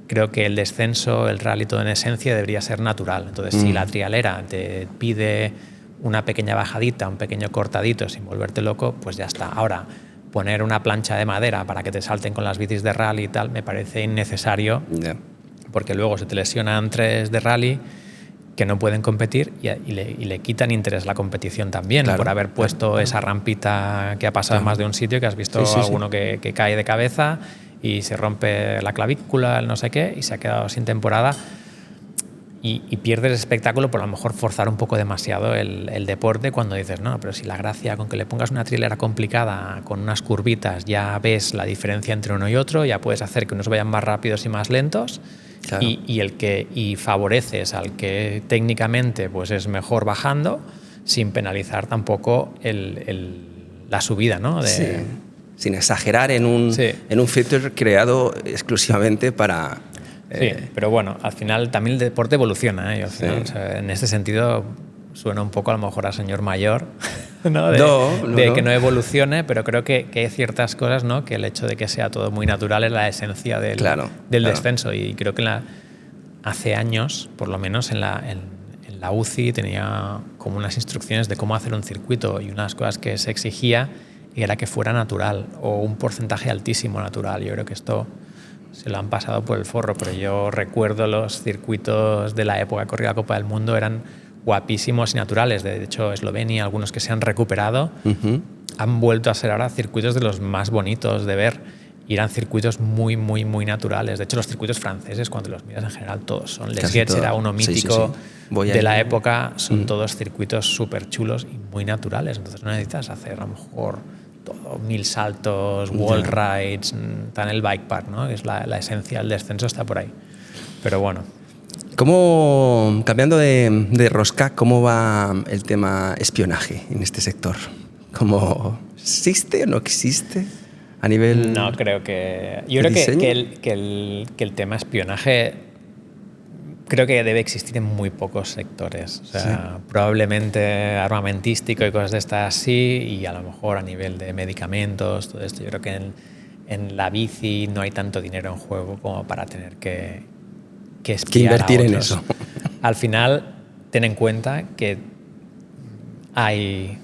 creo que el descenso, el rally, todo en esencia debería ser natural. Entonces, si la trialera te pide una pequeña bajadita, un pequeño cortadito sin volverte loco, pues ya está. Ahora, poner una plancha de madera para que te salten con las bicis de rally y tal, me parece innecesario, porque luego se te lesionan 3 de rally que no pueden competir y le quitan interés a la competición también, por haber puesto esa rampita que ha pasado en más de un sitio, que has visto alguno que cae de cabeza y se rompe la clavícula, el no sé qué, y se ha quedado sin temporada. Y pierdes el espectáculo por a lo mejor forzar un poco demasiado el deporte cuando dices, no, pero si la gracia con que le pongas una trilera complicada con unas curvitas ya ves la diferencia entre uno y otro, ya puedes hacer que unos vayan más rápidos y más lentos. Claro. Y favoreces al que técnicamente pues es mejor bajando sin penalizar tampoco la subida, ¿no? Sin exagerar en un feature creado exclusivamente para... Sí, pero bueno, al final también el deporte evoluciona, ¿eh? Al final, o sea, en este sentido suena un poco a lo mejor a señor mayor, ¿no? De que no evolucione, pero creo que hay ciertas cosas, ¿no? Que el hecho de que sea todo muy natural es la esencia del descenso. Y creo que hace años, por lo menos en la UCI, tenía como unas instrucciones de cómo hacer un circuito y unas cosas que se exigía y era que fuera natural o un porcentaje altísimo natural. Yo creo que esto se lo han pasado por el forro, pero yo recuerdo los circuitos de la época que corría la Copa del Mundo, eran guapísimos y naturales. De hecho, Eslovenia, algunos que se han recuperado, han vuelto a ser ahora circuitos de los más bonitos de ver y eran circuitos muy, muy, muy naturales. De hecho, los circuitos franceses, cuando los miras en general, todos son. Les Getz era uno mítico de la época, son todos circuitos súper chulos y muy naturales. Entonces no necesitas hacer a lo mejor todo, 1000 saltos, wall rides, está en el bike park, ¿no? Es la esencia, el descenso está por ahí. Pero bueno. ¿Cómo, cambiando de rosca, cómo va el tema espionaje en este sector? ¿Cómo existe o no existe? A nivel. No, creo que. Yo creo que el tema espionaje creo que debe existir en muy pocos sectores. O sea, probablemente armamentístico y cosas de estas sí, y a lo mejor a nivel de medicamentos, todo esto. Yo creo que en la bici no hay tanto dinero en juego como para tener que espiar que invertir a otros. En eso. Al final, ten en cuenta que hay.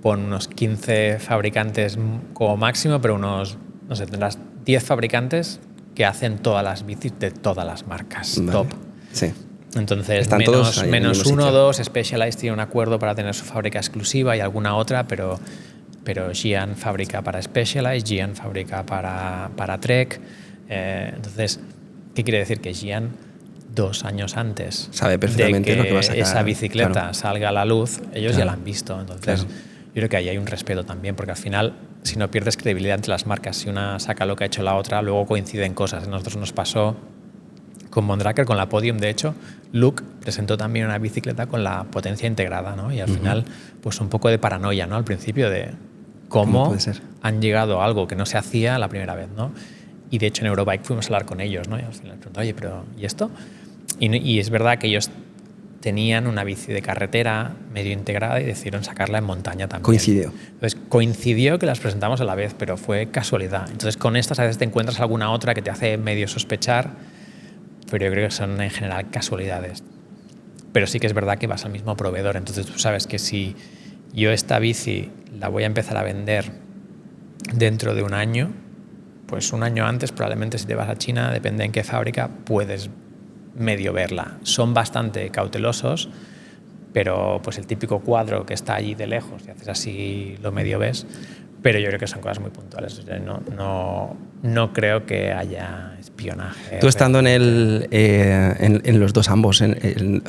Con unos 15 fabricantes como máximo, pero unos, no sé, tendrás 10 fabricantes que hacen todas las bicis de todas las marcas top. Sí. Entonces, están menos uno o dos, Specialized tiene un acuerdo para tener su fábrica exclusiva y alguna otra, pero Giant fabrica para Specialized, Giant fabrica para Trek. Entonces, ¿qué quiere decir? Que Giant 2 años antes sabe perfectamente de que lo que va a sacar, esa bicicleta salga a la luz, ellos ya la han visto. Entonces, yo creo que ahí hay un respeto también, porque al final, si no pierdes credibilidad entre las marcas, si una saca lo que ha hecho la otra, luego coinciden cosas. A nosotros nos pasó con Mondraker, con la Podium, de hecho, Luke presentó también una bicicleta con la potencia integrada, ¿no? Y al final, pues un poco de paranoia, ¿no? Al principio de cómo han llegado a algo que no se hacía la primera vez, ¿no? Y de hecho en Eurobike fuimos a hablar con ellos, ¿no? Y al final preguntó, oye, pero ¿y esto? Y es verdad que ellos tenían una bici de carretera medio integrada y decidieron sacarla en montaña también. Coincidió. Entonces, coincidió que las presentamos a la vez, pero fue casualidad. Entonces, con estas a veces te encuentras alguna otra que te hace medio sospechar, pero yo creo que son en general casualidades. Pero sí que es verdad que vas al mismo proveedor. Entonces, tú sabes que si yo esta bici la voy a empezar a vender dentro de un año, pues un año antes, probablemente si te vas a China, depende en qué fábrica, puedes medio verla. Son bastante cautelosos, pero pues el típico cuadro que está allí de lejos y haces así, lo medio ves, pero yo creo que son cosas muy puntuales. No creo que haya espionaje. Tú estando en los dos ambos, en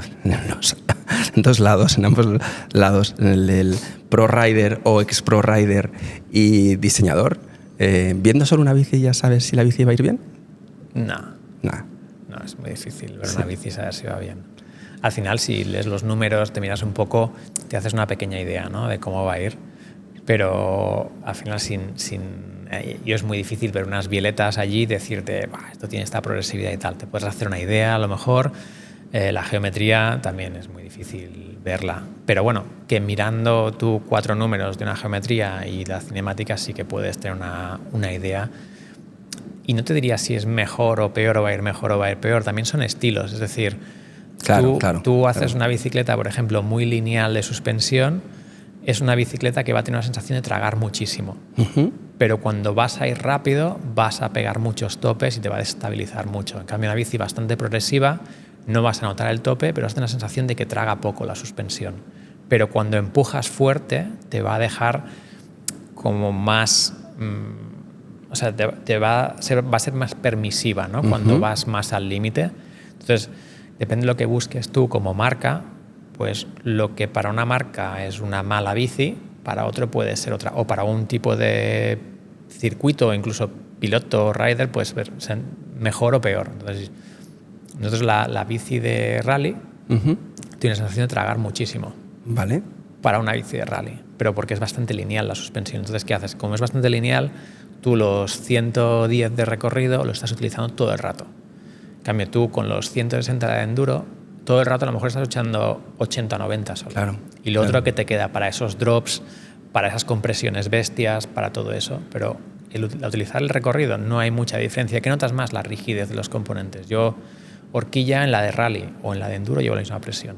dos lados, en ambos lados, en el del Pro Rider o ex Pro Rider y diseñador, viendo solo una bici ya sabes si la bici va a ir bien. No, es muy difícil ver una bici y saber si va bien. Al final, si lees los números, te miras un poco, te haces una pequeña idea, ¿no? De cómo va a ir. Pero al final, yo es muy difícil ver unas violetas allí y decirte, esto tiene esta progresividad y tal. Te puedes hacer una idea, a lo mejor. La geometría también es muy difícil verla. Pero bueno, que mirando tú 4 números de una geometría y la cinemática sí que puedes tener una idea. Y no te diría si es mejor o peor, o va a ir mejor o va a ir peor. También son estilos. Es decir, tú haces una bicicleta, por ejemplo, muy lineal de suspensión, es una bicicleta que va a tener una sensación de tragar muchísimo. Pero cuando vas a ir rápido, vas a pegar muchos topes y te va a desestabilizar mucho. En cambio, una bici bastante progresiva, no vas a notar el tope, pero vas a tener la sensación de que traga poco la suspensión. Pero cuando empujas fuerte, te va a dejar como más... o sea, va a ser más permisiva, ¿no? Cuando vas más al límite. Entonces, depende de lo que busques tú como marca, pues lo que para una marca es una mala bici, para otro puede ser otra. O para un tipo de circuito, incluso piloto o rider, puede ser mejor o peor. Entonces, nosotros la bici de rally tiene la sensación de tragar muchísimo. Vale. Para una bici de rally, pero porque es bastante lineal la suspensión. Entonces, ¿qué haces? Como es bastante lineal, tú los 110 de recorrido lo estás utilizando todo el rato. En cambio, tú con los 160 de enduro, todo el rato a lo mejor estás echando 80 o 90 solo. Claro, y lo otro que te queda para esos drops, para esas compresiones bestias, para todo eso. Pero al utilizar el recorrido no hay mucha diferencia. ¿Qué notas más? La rigidez de los componentes. Yo, horquilla en la de rally o en la de enduro llevo la misma presión.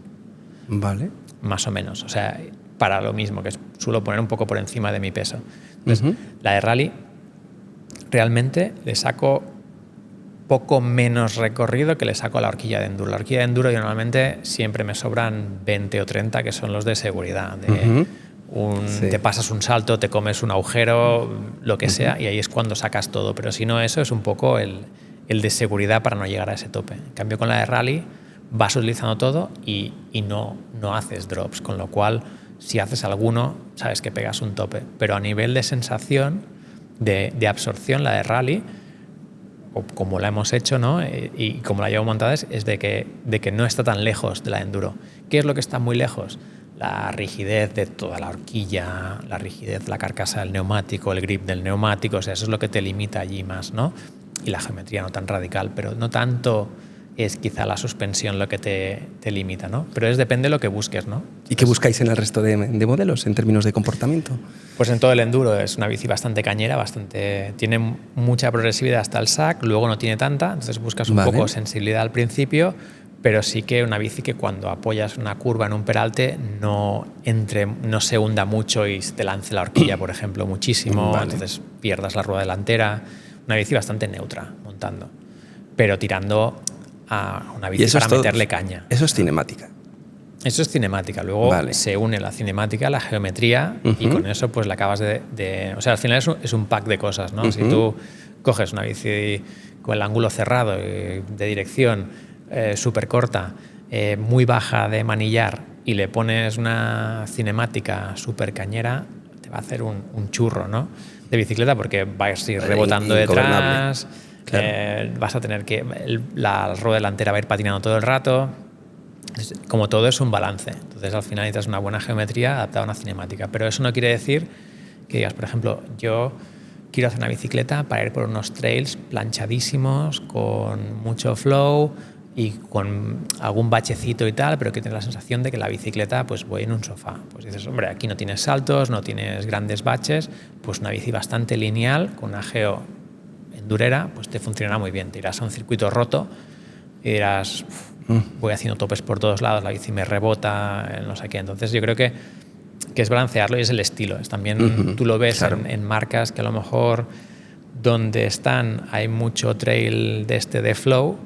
Vale. Más o menos. O sea, para lo mismo, que suelo poner un poco por encima de mi peso. Entonces, la de rally realmente le saco poco menos recorrido que le saco a la horquilla de enduro. La horquilla de enduro yo normalmente siempre me sobran 20 o 30, que son los de seguridad, te pasas un salto, te comes un agujero, lo que sea, y ahí es cuando sacas todo. Pero si no, eso es un poco el de seguridad para no llegar a ese tope. En cambio, con la de rally vas utilizando todo y no haces drops, con lo cual si haces alguno sabes que pegas un tope, pero a nivel de sensación de absorción, la de rally, o como la hemos hecho, ¿no? Y como la llevo montada, es de que no está tan lejos de la enduro. ¿Qué es lo que está muy lejos? La rigidez de toda la horquilla, la rigidez de la carcasa del neumático, el grip del neumático, o sea, eso es lo que te limita allí más, ¿no? Y la geometría no tan radical, pero no tanto es quizá la suspensión lo que te limita, ¿no? Pero depende de lo que busques, ¿no? ¿Y qué buscáis en el resto de modelos en términos de comportamiento? Pues en todo el enduro es una bici bastante cañera, tiene mucha progresividad hasta el SAC, luego no tiene tanta, entonces buscas un poco sensibilidad al principio, pero sí que una bici que cuando apoyas una curva en un peralte no se hunda mucho y te lance la horquilla, por ejemplo, muchísimo, entonces pierdas la rueda delantera. Una bici bastante neutra montando, pero tirando a una bici para meterle caña. Eso es cinemática. Eso es cinemática. Luego se une la cinemática, la geometría, y con eso pues la acabas o sea, al final es un pack de cosas, ¿no? Si tú coges una bici con el ángulo cerrado, de dirección súper corta, muy baja de manillar, y le pones una cinemática súper cañera, te va a hacer un churro, ¿no? De bicicleta, porque vas a ir rebotando detrás, vas a tener que... La rueda delantera va a ir patinando todo el rato. Como todo es un balance. Entonces al final necesitas una buena geometría adaptada a una cinemática. Pero eso no quiere decir que digas, por ejemplo, yo quiero hacer una bicicleta para ir por unos trails planchadísimos, con mucho flow y con algún bachecito y tal, pero que tienes la sensación de que la bicicleta, pues voy en un sofá. Pues dices, hombre, aquí no tienes saltos, no tienes grandes baches, pues una bici bastante lineal, con una geo endurera, pues te funcionará muy bien. Te irás a un circuito roto y dirás, voy haciendo topes por todos lados, la bici me rebota, no sé qué. Entonces yo creo que es balancearlo y es el estilo. Es también, tú lo ves en marcas que a lo mejor donde están hay mucho trail de flow,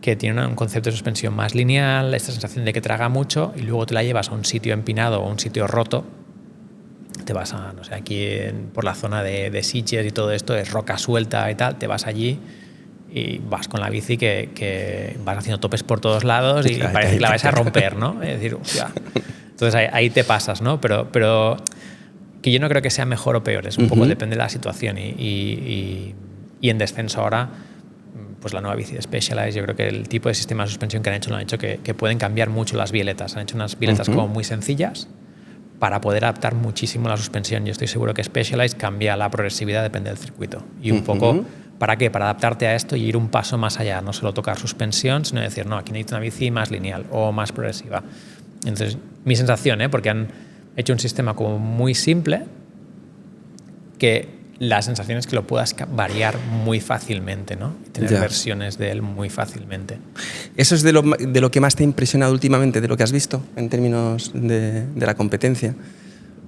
que tiene un concepto de suspensión más lineal, esta sensación de que traga mucho, y luego te la llevas a un sitio empinado o un sitio roto, te vas a, no sé, aquí por la zona de Sitges y todo esto, es roca suelta y tal, te vas allí y vas con la bici que vas haciendo topes por todos lados y parece que la vas a romper, ¿no? Es decir, hostia. Entonces ahí te pasas, ¿no? Pero que yo no creo que sea mejor o peor, es un poco depende de la situación y en descenso ahora, pues la nueva bici de Specialized, yo creo que el tipo de sistema de suspensión que han hecho lo han hecho que pueden cambiar mucho las bieletas. Han hecho unas bieletas como muy sencillas para poder adaptar muchísimo la suspensión. Yo estoy seguro que Specialized cambia la progresividad, depende del circuito. Y un poco, ¿para qué? Para adaptarte a esto y ir un paso más allá. No solo tocar suspensión, sino decir, no, aquí necesito una bici más lineal o más progresiva. Entonces, mi sensación, porque han hecho un sistema como muy simple, que la sensación es que lo puedas variar muy fácilmente, ¿no? Y tener versiones de él muy fácilmente. ¿Eso es de lo que más te ha impresionado últimamente, de lo que has visto en términos de la competencia?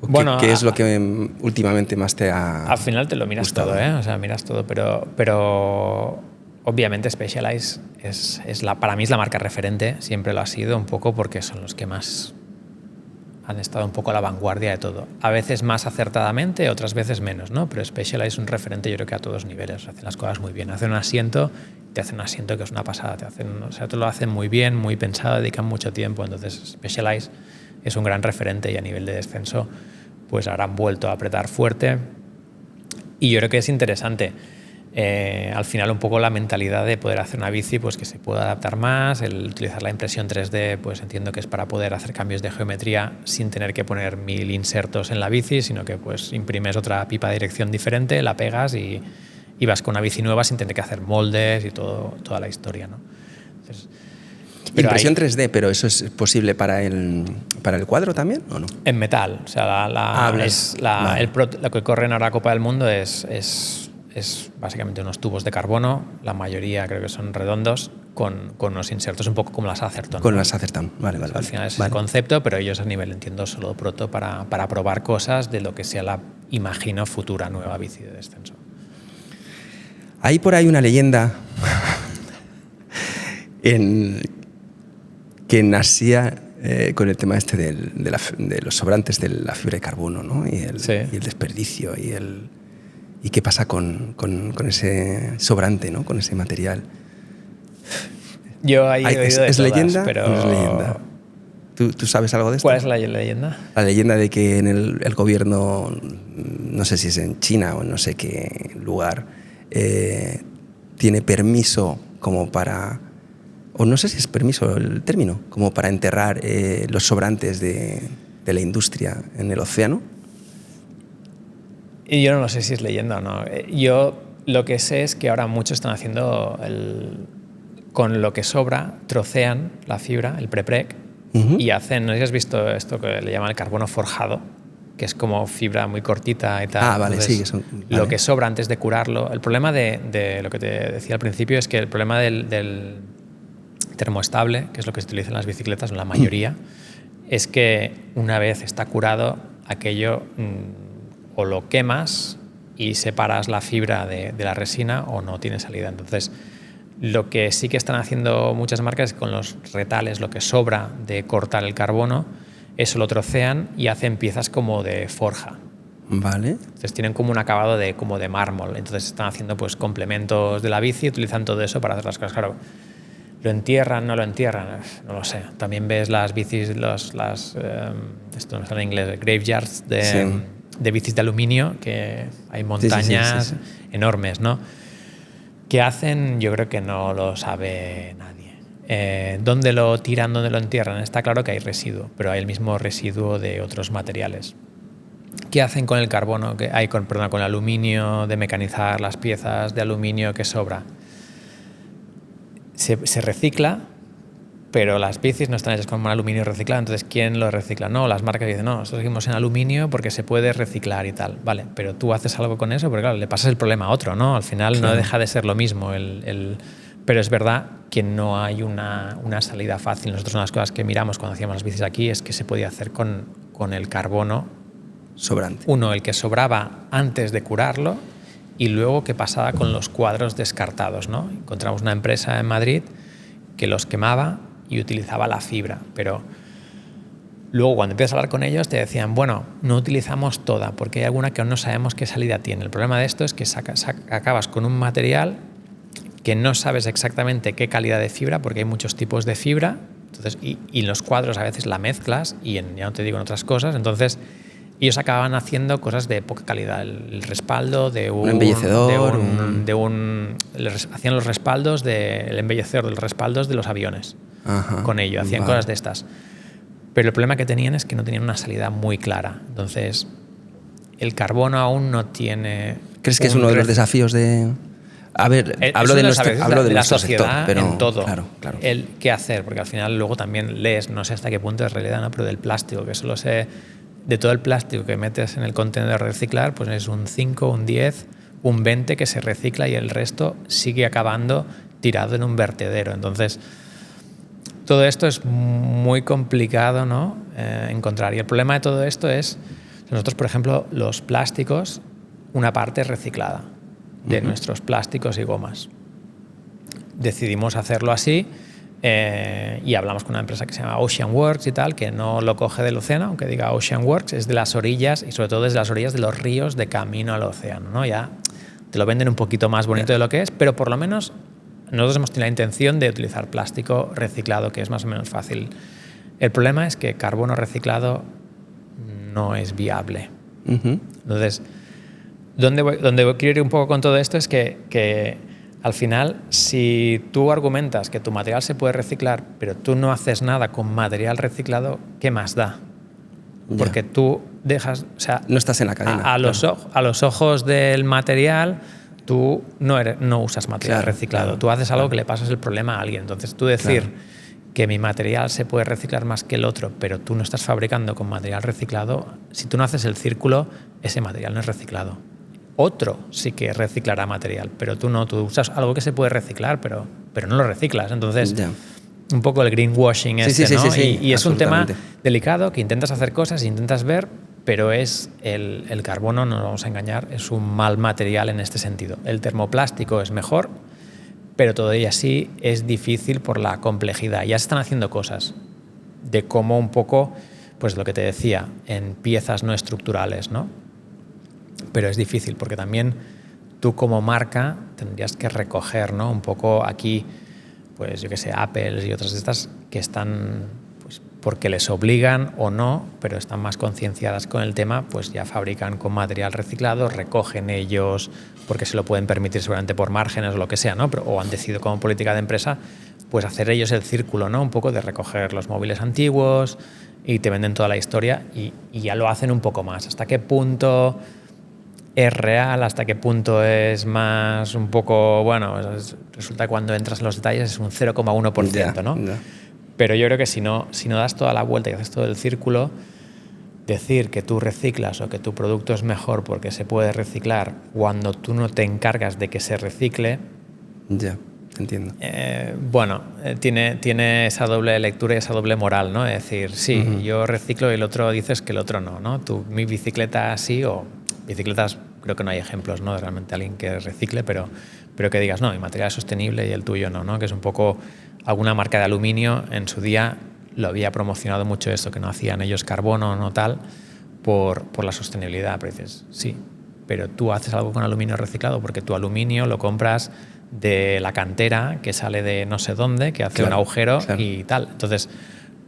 Bueno, ¿Qué es lo que últimamente más te ha Al final te lo miras gustado? Todo, O sea, miras todo, pero obviamente Specialized para mí es la marca referente, siempre lo ha sido un poco porque son los que más han estado un poco a la vanguardia de todo. A veces más acertadamente, otras veces menos, ¿no? Pero Specialized es un referente, yo creo que a todos niveles. Hacen las cosas muy bien. Hacen un asiento, te hacen un asiento que es una pasada. Te lo hacen muy bien, muy pensado, dedican mucho tiempo. Entonces, Specialized es un gran referente y a nivel de descenso, pues ahora han vuelto a apretar fuerte. Y yo creo que es interesante. Al final un poco la mentalidad de poder hacer una bici pues que se pueda adaptar más, el utilizar la impresión 3D pues entiendo que es para poder hacer cambios de geometría sin tener que poner 1000 insertos en la bici, sino que pues imprimes otra pipa de dirección diferente, la pegas y vas con una bici nueva sin tener que hacer moldes y toda la historia, ¿no? Entonces, impresión 3D, pero ¿eso es posible para el cuadro también o no? En metal, o sea, lo que corre en ahora Copa del Mundo es básicamente unos tubos de carbono, la mayoría creo que son redondos, con unos insertos un poco como las Atherton. Con las Atherton, vale. Al final es el concepto, pero ellos a nivel, entiendo, solo proto para probar cosas de lo que sea la, imagino, futura nueva bici de descenso. Hay por ahí una leyenda que en Asia con el tema este de los sobrantes de la fibra de carbono, ¿no? Y el desperdicio y qué pasa con ese sobrante, ¿no? Con ese material. Yo ahí he oído de ¿Es todas, leyenda pero... o no es leyenda? ¿Tú sabes algo de esto? ¿Cuál es la leyenda? La leyenda de que en el gobierno, no sé si es en China o en no sé qué lugar, tiene permiso como para... O no sé si es permiso el término, como para enterrar los sobrantes de la industria en el océano. Y yo no sé si es leyenda o no. Yo lo que sé es que ahora muchos están haciendo con lo que sobra, trocean la fibra, el prepreg, y hacen, no sé si has visto esto que le llaman el carbono forjado, que es como fibra muy cortita y tal. Ah, vale, entonces, sí. Lo que sobra antes de curarlo. El problema de lo que te decía al principio es que el problema del termoestable, que es lo que se utiliza en las bicicletas, en la mayoría, es que una vez está curado, aquello o lo quemas y separas la fibra de la resina o no tiene salida. Entonces, lo que sí que están haciendo muchas marcas es con los retales, lo que sobra de cortar el carbono, eso lo trocean y hacen piezas como de forja. Vale. Entonces tienen como un acabado como de mármol. Entonces están haciendo pues complementos de la bici y utilizan todo eso para hacer las cosas. Claro, ¿lo entierran? ¿No lo entierran? No lo sé. También ves las bicis, esto no está en inglés, graveyards de bicis de aluminio, que hay montañas enormes, ¿no? ¿Qué hacen? Yo creo que no lo sabe nadie. ¿Dónde lo tiran, dónde lo entierran? Está claro que hay residuo, pero hay el mismo residuo de otros materiales. ¿Qué hacen con el carbono? Con el aluminio, de mecanizar las piezas de aluminio que sobra. Se recicla, pero las bicis no están hechas con aluminio reciclado, entonces ¿quién lo recicla? No, las marcas dicen, no, nosotros seguimos en aluminio porque se puede reciclar y tal. Vale, pero tú haces algo con eso, porque claro, le pasas el problema a otro, ¿no? Al final claro. No deja de ser lo mismo. Pero es verdad que no hay una salida fácil. Nosotros una de las cosas que miramos cuando hacíamos las bicis aquí es que se podía hacer con el carbono sobrante. Uno, el que sobraba antes de curarlo, y luego qué pasaba con los cuadros descartados, ¿no? Encontramos una empresa en Madrid que los quemaba y utilizaba la fibra, pero luego cuando empiezas a hablar con ellos te decían, bueno, no utilizamos toda porque hay alguna que aún no sabemos qué salida tiene. El problema de esto es que acabas con un material que no sabes exactamente qué calidad de fibra, porque hay muchos tipos de fibra, entonces, y los cuadros a veces la mezclas y ya no te digo en otras cosas, entonces ellos acababan haciendo cosas de poca calidad. El respaldo de un embellecedor, hacían los respaldos el embellecedor de los respaldos de los aviones. Ajá, con ello, hacían cosas de estas. Pero el problema que tenían es que no tenían una salida muy clara. Entonces, el carbono aún no tiene... ¿Crees que es uno de los desafíos de...? A ver, hablo de la sociedad sector, pero en todo. Claro. El qué hacer, porque al final luego también lees, no sé hasta qué punto es realidad, ¿no? Pero del plástico, que solo sé de todo el plástico que metes en el contenedor de reciclar, pues es un 5, un 10, un 20 que se recicla y el resto sigue acabando tirado en un vertedero. Entonces, todo esto es muy complicado, ¿no? Encontrar. Y el problema de todo esto es, nosotros, por ejemplo, los plásticos, una parte es reciclada de nuestros plásticos y gomas. Decidimos hacerlo así y hablamos con una empresa que se llama Ocean Works y tal, que no lo coge del océano, aunque diga Ocean Works, es de las orillas y sobre todo desde las orillas de los ríos de camino al océano, ¿no? Ya te lo venden un poquito más bonito de lo que es, pero por lo menos nosotros hemos tenido la intención de utilizar plástico reciclado, que es más o menos fácil. El problema es que carbono reciclado no es viable. Entonces, donde quiero ir un poco con todo esto es que al final, si tú argumentas que tu material se puede reciclar, pero tú no haces nada con material reciclado, ¿qué más da? Porque tú dejas... O sea, no estás en la cadena. A los ojos del material, tú no usas material reciclado. Tú haces algo que le pasas el problema a alguien. Entonces, tú decir que mi material se puede reciclar más que el otro, pero tú no estás fabricando con material reciclado, si tú no haces el círculo, ese material no es reciclado. Otro sí que reciclará material, pero tú no. Tú usas algo que se puede reciclar, pero no lo reciclas. Entonces, un poco el greenwashing ¿no? Y es un tema delicado que intentas hacer cosas, intentas ver, pero es el carbono, no nos vamos a engañar, es un mal material en este sentido. El termoplástico es mejor, pero todavía así es difícil por la complejidad. Ya se están haciendo cosas, de cómo un poco, pues lo que te decía, en piezas no estructurales, ¿no? Pero es difícil porque también tú como marca tendrías que recoger, ¿no? Un poco aquí, pues yo qué sé, Apple y otras de estas que están, pues porque les obligan o no, pero están más concienciadas con el tema, pues ya fabrican con material reciclado, recogen ellos porque se lo pueden permitir seguramente por márgenes o lo que sea, ¿no? Pero, o han decidido como política de empresa, pues hacer ellos el círculo, ¿no? Un poco de recoger los móviles antiguos y te venden toda la historia y ya lo hacen un poco más. ¿Hasta qué punto es real? ¿Hasta qué punto es más un poco, bueno, resulta que cuando entras en los detalles es un 0,1%, ¿no? Pero yo creo que si no das toda la vuelta y haces todo el círculo, decir que tú reciclas o que tu producto es mejor porque se puede reciclar cuando tú no te encargas de que se recicle, ya, entiendo. Tiene esa doble lectura y esa doble moral, ¿no? Es decir, sí, yo reciclo y el otro dices que el otro no, ¿no? Mi bicicleta sí, o bicicletas creo que no hay ejemplos, ¿no? De realmente alguien que recicle, pero que digas, no, mi material es sostenible y el tuyo no, ¿no? Que es un poco, alguna marca de aluminio en su día lo había promocionado mucho esto, que no hacían ellos carbono, no tal, por la sostenibilidad. Pero dices, sí, pero tú haces algo con aluminio reciclado porque tu aluminio lo compras de la cantera que sale de no sé dónde, que hace un agujero y tal. Entonces,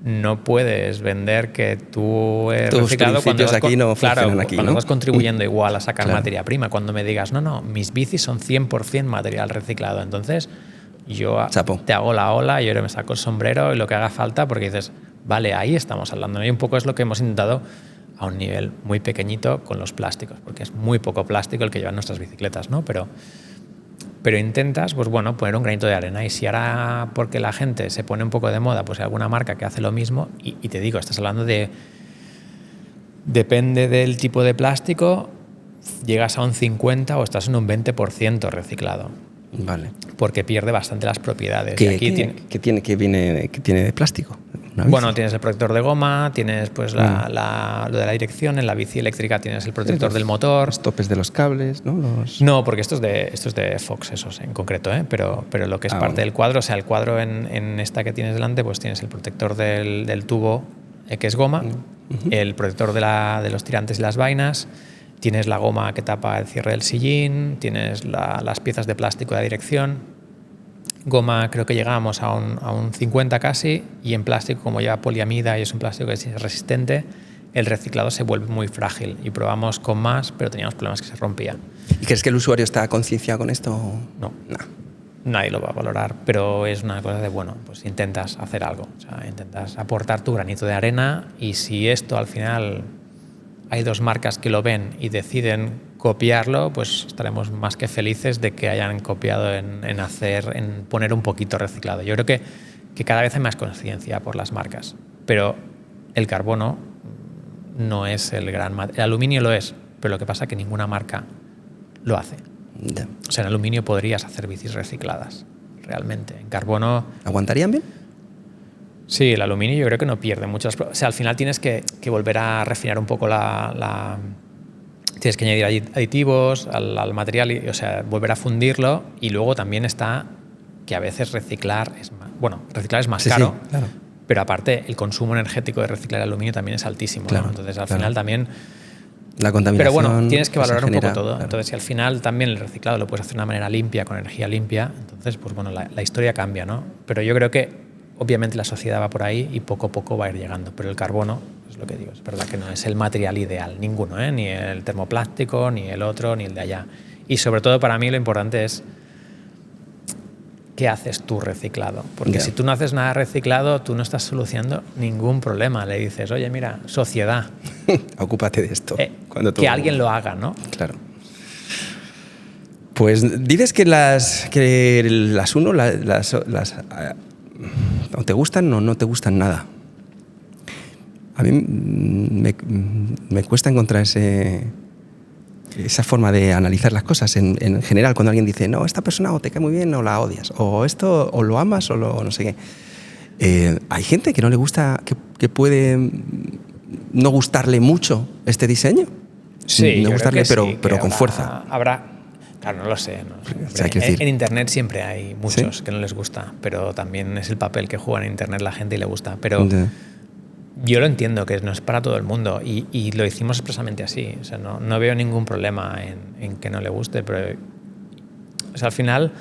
no puedes vender que tú eres reciclado cuando vas, aquí no funcionan aquí, cuando ¿no? vas contribuyendo igual a sacar materia prima. Cuando me digas, no, mis bicis son 100% material reciclado, entonces yo te hago la ola, yo me saco el sombrero y lo que haga falta, porque dices, vale, ahí estamos hablando. Y un poco es lo que hemos intentado a un nivel muy pequeñito con los plásticos, porque es muy poco plástico el que llevan nuestras bicicletas, ¿no? Pero intentas, pues bueno, poner un granito de arena. Y si ahora, porque la gente se pone un poco de moda, pues hay alguna marca que hace lo mismo, y te digo, estás hablando de, depende del tipo de plástico, llegas a un 50 o estás en un 20% reciclado. Vale. Porque pierde bastante las propiedades. ¿Qué tiene de plástico? Bueno, tienes el protector de goma, tienes pues lo de la dirección, en la bici eléctrica tienes el protector del motor. Los topes de los cables, ¿no? No, porque esto es de Fox, esos en concreto, ¿eh? Pero lo que es parte del cuadro, o sea, el cuadro en esta que tienes delante, pues tienes el protector del tubo, que es goma, el protector de los tirantes y las vainas, tienes la goma que tapa el cierre del sillín, tienes las piezas de plástico de la dirección. Goma creo que llegamos a un 50 casi, y en plástico, como lleva poliamida y es un plástico que es resistente, el reciclado se vuelve muy frágil. Y probamos con más, pero teníamos problemas que se rompía. ¿Y crees que el usuario está concienciado con esto? No. Nadie lo va a valorar, pero es una cosa de, bueno, pues intentas hacer algo. O sea, intentas aportar tu granito de arena, y si esto al final hay dos marcas que lo ven y deciden copiarlo, pues estaremos más que felices de que hayan copiado en poner un poquito reciclado. Yo creo que cada vez hay más conciencia por las marcas, pero el carbono no es el gran material. El aluminio lo es, pero lo que pasa es que ninguna marca lo hace. Yeah. O sea, en aluminio podrías hacer bicis recicladas, realmente. En carbono... ¿Aguantarían bien? Sí, el aluminio yo creo que no pierde mucho. O sea, al final tienes que volver a refinar un poco tienes que añadir aditivos al material, o sea, volver a fundirlo, y luego también está que a veces reciclar es más caro, sí, claro. Pero aparte el consumo energético de reciclar el aluminio también es altísimo, claro, ¿no? Entonces al final también... La contaminación... Pero bueno, tienes que valorar un poco todo. Claro. Entonces, si al final también el reciclado lo puedes hacer de una manera limpia, con energía limpia, entonces pues bueno, la historia cambia, ¿no? Pero yo creo que obviamente la sociedad va por ahí y poco a poco va a ir llegando. Pero el carbono, es lo que digo, es verdad que no es el material ideal, ninguno, ¿eh? Ni el termoplástico, ni el otro, ni el de allá. Y sobre todo para mí lo importante es qué haces tú reciclado. Porque si tú no haces nada reciclado, tú no estás solucionando ningún problema. Le dices, oye, mira, sociedad, ocúpate de esto. Que alguien lo haga, ¿no? Claro. Pues dices que las o te gustan o no te gustan nada. A mí me cuesta encontrar esa forma de analizar las cosas en general, cuando alguien dice, no, esta persona o te cae muy bien o la odias, o esto o lo amas o no sé qué. Hay gente que no le gusta, que puede no gustarle mucho este diseño. Sí, no gustarle, sí, pero con fuerza. Claro, no lo sé. O sea, en Internet siempre hay muchos que no les gusta, pero también es el papel que juega en Internet la gente y le gusta. Pero Yo lo entiendo, que no es para todo el mundo y lo hicimos expresamente así. O sea, no veo ningún problema en que no le guste, pero o sea, al final,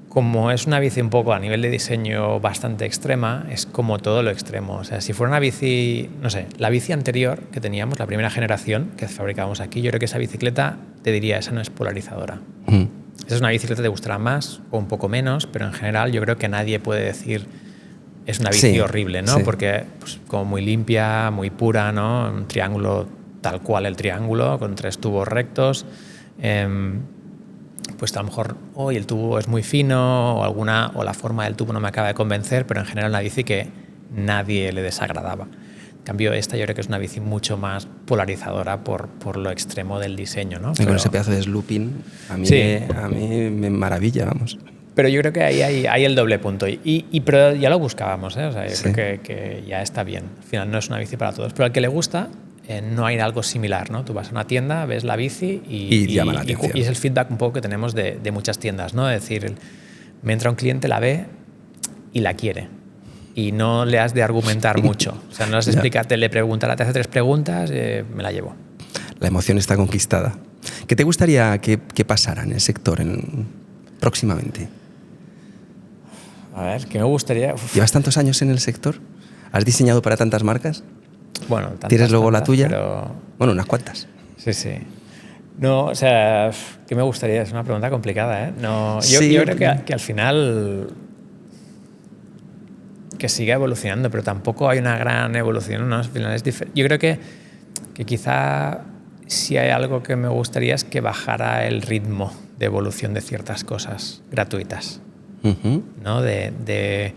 como es una bici un poco a nivel de diseño bastante extrema, es como todo lo extremo. O sea, si fuera una bici, no sé, la bici anterior que teníamos, la primera generación que fabricábamos aquí, yo creo que esa bicicleta, te diría, esa no es polarizadora. Esa es una bicicleta que te gustará más o un poco menos, pero en general yo creo que nadie puede decir es una bici horrible, ¿no? Sí. Porque pues, como muy limpia, muy pura, ¿no? Un triángulo tal cual el triángulo, con 3 tubos rectos. Pues a lo mejor hoy el tubo es muy fino o la forma del tubo no me acaba de convencer, pero en general una bici que nadie le desagradaba. En cambio, esta yo creo que es una bici mucho más polarizadora por lo extremo del diseño, ¿no? Con ese pedazo de slooping, a mí me maravilla, vamos. Pero yo creo que ahí hay el doble punto. Pero ya lo buscábamos, ¿eh? O sea, yo creo que ya está bien. Al final no es una bici para todos. Pero al que le gusta, no hay algo similar, ¿no? Tú vas a una tienda, ves la bici y llama la atención. Y es el feedback un poco que tenemos de muchas tiendas, ¿no? Es decir, me entra un cliente, la ve y la quiere. Y no le has de argumentar mucho. O sea, no has de explicarte, le preguntará, te hace 3 preguntas, me la llevo. La emoción está conquistada. ¿Qué te gustaría que pasara en el sector próximamente? A ver, ¿qué me gustaría? ¿Llevas tantos años en el sector? ¿Has diseñado para tantas marcas? Bueno, ¿Tienes luego la tuya? Pero... Bueno, unas cuantas. Sí. No, o sea, ¿qué me gustaría? Es una pregunta complicada, ¿eh? No, yo creo que al final que siga evolucionando, pero tampoco hay una gran evolución, ¿no? Al final es yo creo que quizá si hay algo que me gustaría es que bajara el ritmo de evolución de ciertas cosas gratuitas. ¿No? De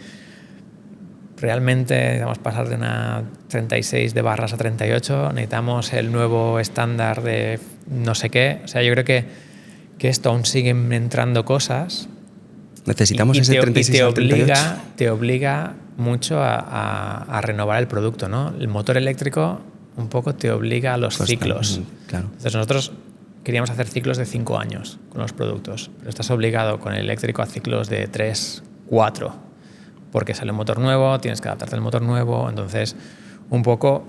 realmente necesitamos pasar de una 36 de barras a 38, necesitamos el nuevo estándar de no sé qué. O sea, yo creo que esto aún siguen entrando cosas. Necesitamos ese 36 a 38. Te obliga mucho a renovar el producto, ¿no? El motor eléctrico un poco te obliga a los ciclos. Claro. Entonces nosotros queríamos hacer ciclos de 5 años con los productos, pero estás obligado con el eléctrico a ciclos de 3, 4, porque sale un motor nuevo, tienes que adaptarte al motor nuevo. Entonces, un poco,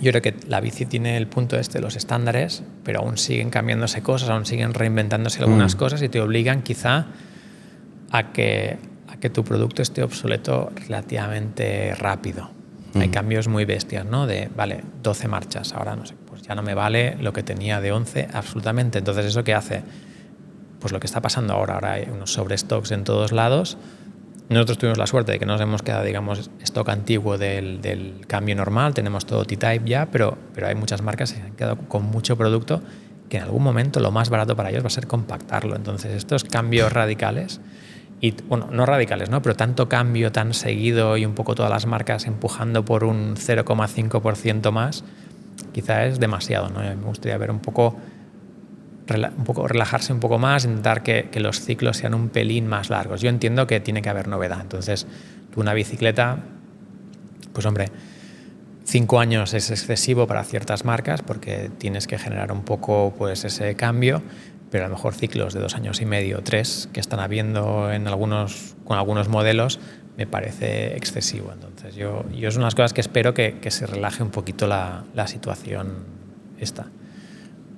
yo creo que la bici tiene el punto de los estándares, pero aún siguen cambiándose cosas, aún siguen reinventándose algunas cosas y te obligan quizá a que tu producto esté obsoleto relativamente rápido. Hay cambios muy bestias, ¿no? De, vale, 12 marchas, ahora no sé, pues ya no me vale lo que tenía de 11 absolutamente. Entonces, ¿eso qué hace? Pues lo que está pasando ahora hay unos sobrestocks en todos lados. Nosotros tuvimos la suerte de que nos hemos quedado, digamos, stock antiguo del cambio normal, tenemos todo T-Type ya, pero hay muchas marcas que se han quedado con mucho producto que en algún momento lo más barato para ellos va a ser compactarlo. Entonces, estos cambios radicales... Y, bueno, no radicales, ¿no? Pero tanto cambio tan seguido y un poco todas las marcas empujando por un 0,5% más, quizá es demasiado, ¿no? Me gustaría ver un poco relajarse un poco más, intentar que los ciclos sean un pelín más largos. Yo entiendo que tiene que haber novedad. Entonces, tú una bicicleta, pues hombre, 5 años es excesivo para ciertas marcas porque tienes que generar un poco pues ese cambio, pero a lo mejor ciclos de 2 años y medio, 3, que están habiendo con algunos modelos, me parece excesivo. Entonces yo es una de las cosas que espero que se relaje un poquito la situación esta.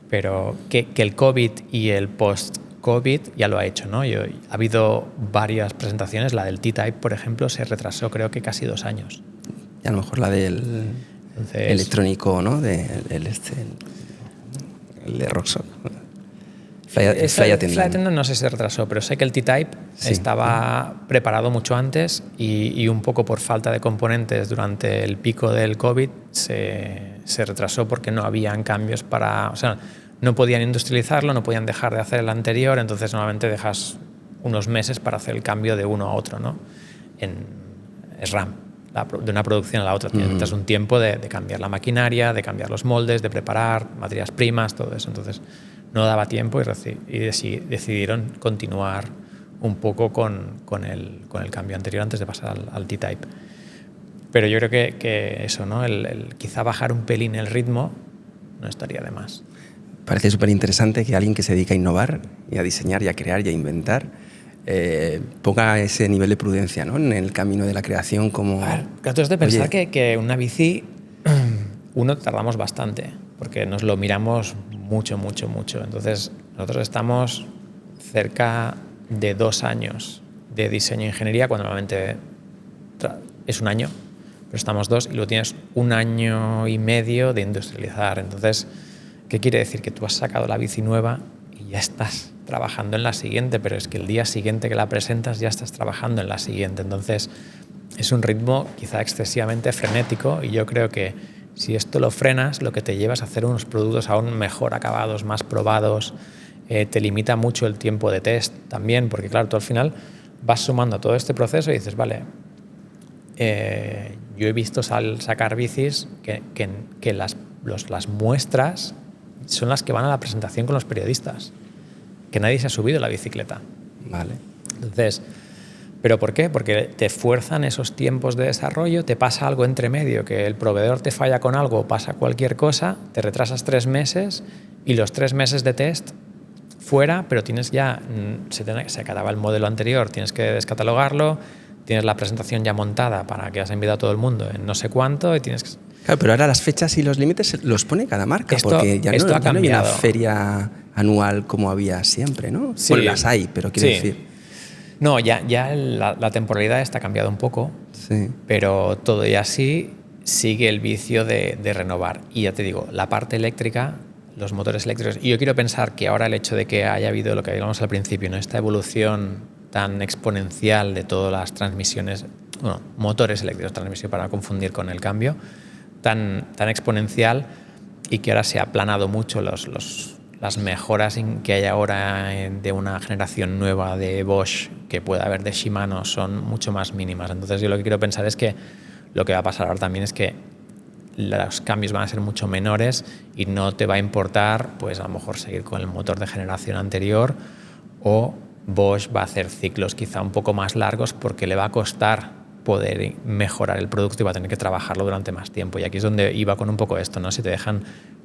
Pero que el COVID y el post-COVID ya lo ha hecho, ¿no? Ha habido varias presentaciones, la del T-Type, por ejemplo, se retrasó creo que casi 2 años. Y a lo mejor la del electrónico, ¿no? El de Rocksock. Fly Attendant no sé si se retrasó, pero sé que el T-Type estaba preparado mucho antes y un poco por falta de componentes durante el pico del COVID se retrasó porque no habían cambios o sea, no podían industrializarlo, no podían dejar de hacer el anterior, entonces normalmente dejas unos meses para hacer el cambio de uno a otro, ¿no? En SRAM, de una producción a la otra. Necesitas un tiempo de cambiar la maquinaria, de cambiar los moldes, de preparar materias primas, todo eso. Entonces no daba tiempo y decidieron continuar un poco con el cambio anterior antes de pasar al T-Type. Pero yo creo que eso, ¿no? Quizá bajar un pelín el ritmo no estaría de más. Parece súper interesante que alguien que se dedica a innovar y a diseñar y a crear y a inventar ponga ese nivel de prudencia, ¿no?, en el camino de la creación. Como, trato de pensar que una bici, uno, tardamos bastante, porque nos lo miramos mucho. Entonces, nosotros estamos cerca de 2 años de diseño e ingeniería, cuando normalmente es 1 año, pero estamos 2, y luego tienes 1 año y medio de industrializar. Entonces, ¿qué quiere decir? Que tú has sacado la bici nueva y ya estás trabajando en la siguiente, pero es que el día siguiente que la presentas ya estás trabajando en la siguiente. Entonces, es un ritmo quizá excesivamente frenético, y yo creo que si esto lo frenas, lo que te lleva es a hacer unos productos aún mejor acabados, más probados. Te limita mucho el tiempo de test también, porque claro, tú al final vas sumando todo este proceso y dices, vale, yo he visto sacar bicis que las muestras son las que van a la presentación con los periodistas, que nadie se ha subido a la bicicleta. Vale. Entonces, ¿pero por qué? Porque te fuerzan esos tiempos de desarrollo, te pasa algo entre medio, que el proveedor te falla con algo, pasa cualquier cosa, te retrasas 3 meses, y los 3 meses de test fuera, pero tienes ya, se acababa el modelo anterior, tienes que descatalogarlo, tienes la presentación ya montada para que has invitado a todo el mundo en no sé cuánto, y tienes que... Claro, pero ahora las fechas y los límites los pone cada marca, porque ya no hay una feria anual como había siempre, ¿no? Sí. Bueno, las hay, pero quiero decir... No, ya la temporalidad está cambiado un poco, sí, pero todo y así sigue el vicio de renovar. Y ya te digo, la parte eléctrica, los motores eléctricos, y yo quiero pensar que ahora el hecho de que haya habido lo que hablamos al principio, ¿no?, esta evolución tan exponencial de todas las transmisiones, bueno, motores eléctricos, transmisión para no confundir con el cambio, tan exponencial, y que ahora se ha aplanado mucho las mejoras que hay ahora de una generación nueva de Bosch, que puede haber de Shimano, son mucho más mínimas. Entonces yo lo que quiero pensar es que lo que va a pasar ahora también es que los cambios van a ser mucho menores, y no te va a importar, pues a lo mejor seguir con el motor de generación anterior, o Bosch va a hacer ciclos quizá un poco más largos porque le va a costar poder mejorar el producto y va a tener que trabajarlo durante más tiempo. Y aquí es donde iba con un poco esto, ¿no? Si te dejan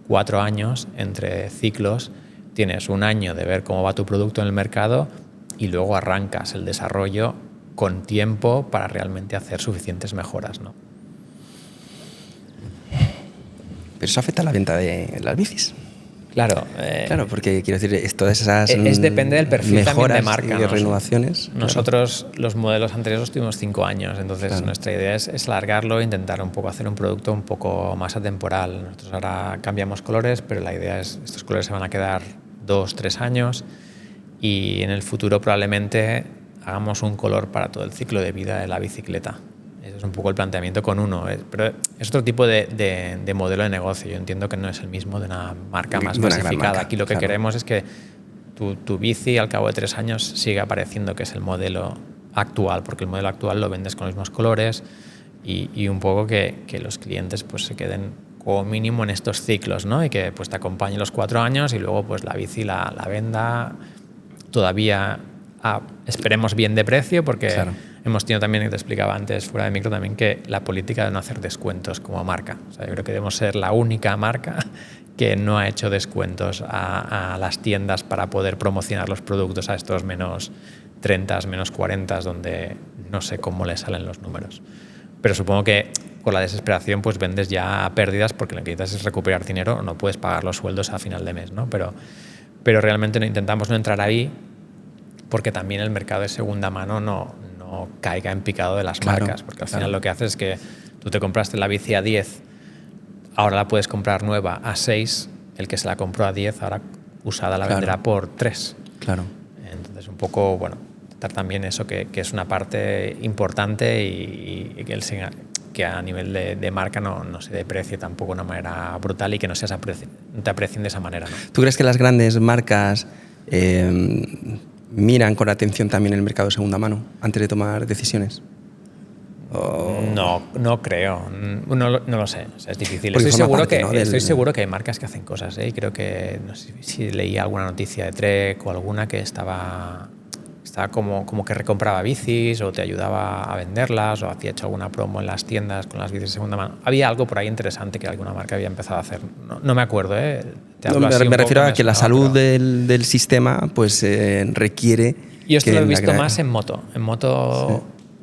4 años entre ciclos, tienes 1 año de ver cómo va tu producto en el mercado, y luego arrancas el desarrollo con tiempo para realmente hacer suficientes mejoras, ¿no? Pero eso afecta a la venta de las bicis. Claro, claro, porque quiero decir, todas esas depende del perfil también de marca, y renovaciones. Nosotros los modelos anteriores los tuvimos 5 años, entonces nuestra idea es alargarlo e intentar un poco hacer un producto un poco más atemporal. Nosotros ahora cambiamos colores, pero la idea es estos colores se van a quedar 2-3 años, y en el futuro probablemente hagamos un color para todo el ciclo de vida de la bicicleta. Ese es un poco el planteamiento con uno, pero es otro tipo de modelo de negocio. Yo entiendo que no es el mismo de una marca más masificada. Aquí lo que queremos es que tu bici al cabo de 3 años siga apareciendo que es el modelo actual, porque el modelo actual lo vendes con los mismos colores, y un poco que los clientes pues se queden como mínimo en estos ciclos, ¿no? Y que pues te acompañe los 4 años, y luego pues la bici la venda todavía esperemos bien de precio, porque hemos tenido también, que te explicaba antes fuera de micro también, que la política de no hacer descuentos como marca. O sea, yo creo que debemos ser la única marca que no ha hecho descuentos a las tiendas para poder promocionar los productos a estos menos 30, menos 40, donde no sé cómo le salen los números. Pero supongo que con la desesperación pues vendes ya a pérdidas, porque lo que necesitas es recuperar dinero, no puedes pagar los sueldos a final de mes, ¿no? Pero realmente intentamos no entrar ahí, porque también el mercado de segunda mano no caiga en picado de las marcas, porque al final lo que haces es que tú te compraste la bici a 10, ahora la puedes comprar nueva a 6, el que se la compró a 10 ahora usada la venderá por 3. Claro. Entonces un poco, bueno, tratar también eso que es una parte importante, y que a nivel de marca no se deprecie tampoco de una manera brutal, y que no te aprecien de esa manera, ¿no? ¿Tú crees que las grandes marcas miran con atención también el mercado de segunda mano antes de tomar decisiones? No creo. No lo sé. O sea, es difícil. Estoy seguro que hay marcas que hacen cosas, ¿eh? Y creo que, no sé si leí alguna noticia de Trek o alguna que estaba como que recompraba bicis, o te ayudaba a venderlas, o hacía hecho alguna promo en las tiendas con las bicis de segunda mano. Había algo por ahí interesante que alguna marca había empezado a hacer. No me acuerdo, ¿eh? Me refiero a que la salud del sistema pues requiere Yo esto que lo he en la visto gra- más en moto. En moto, Sí.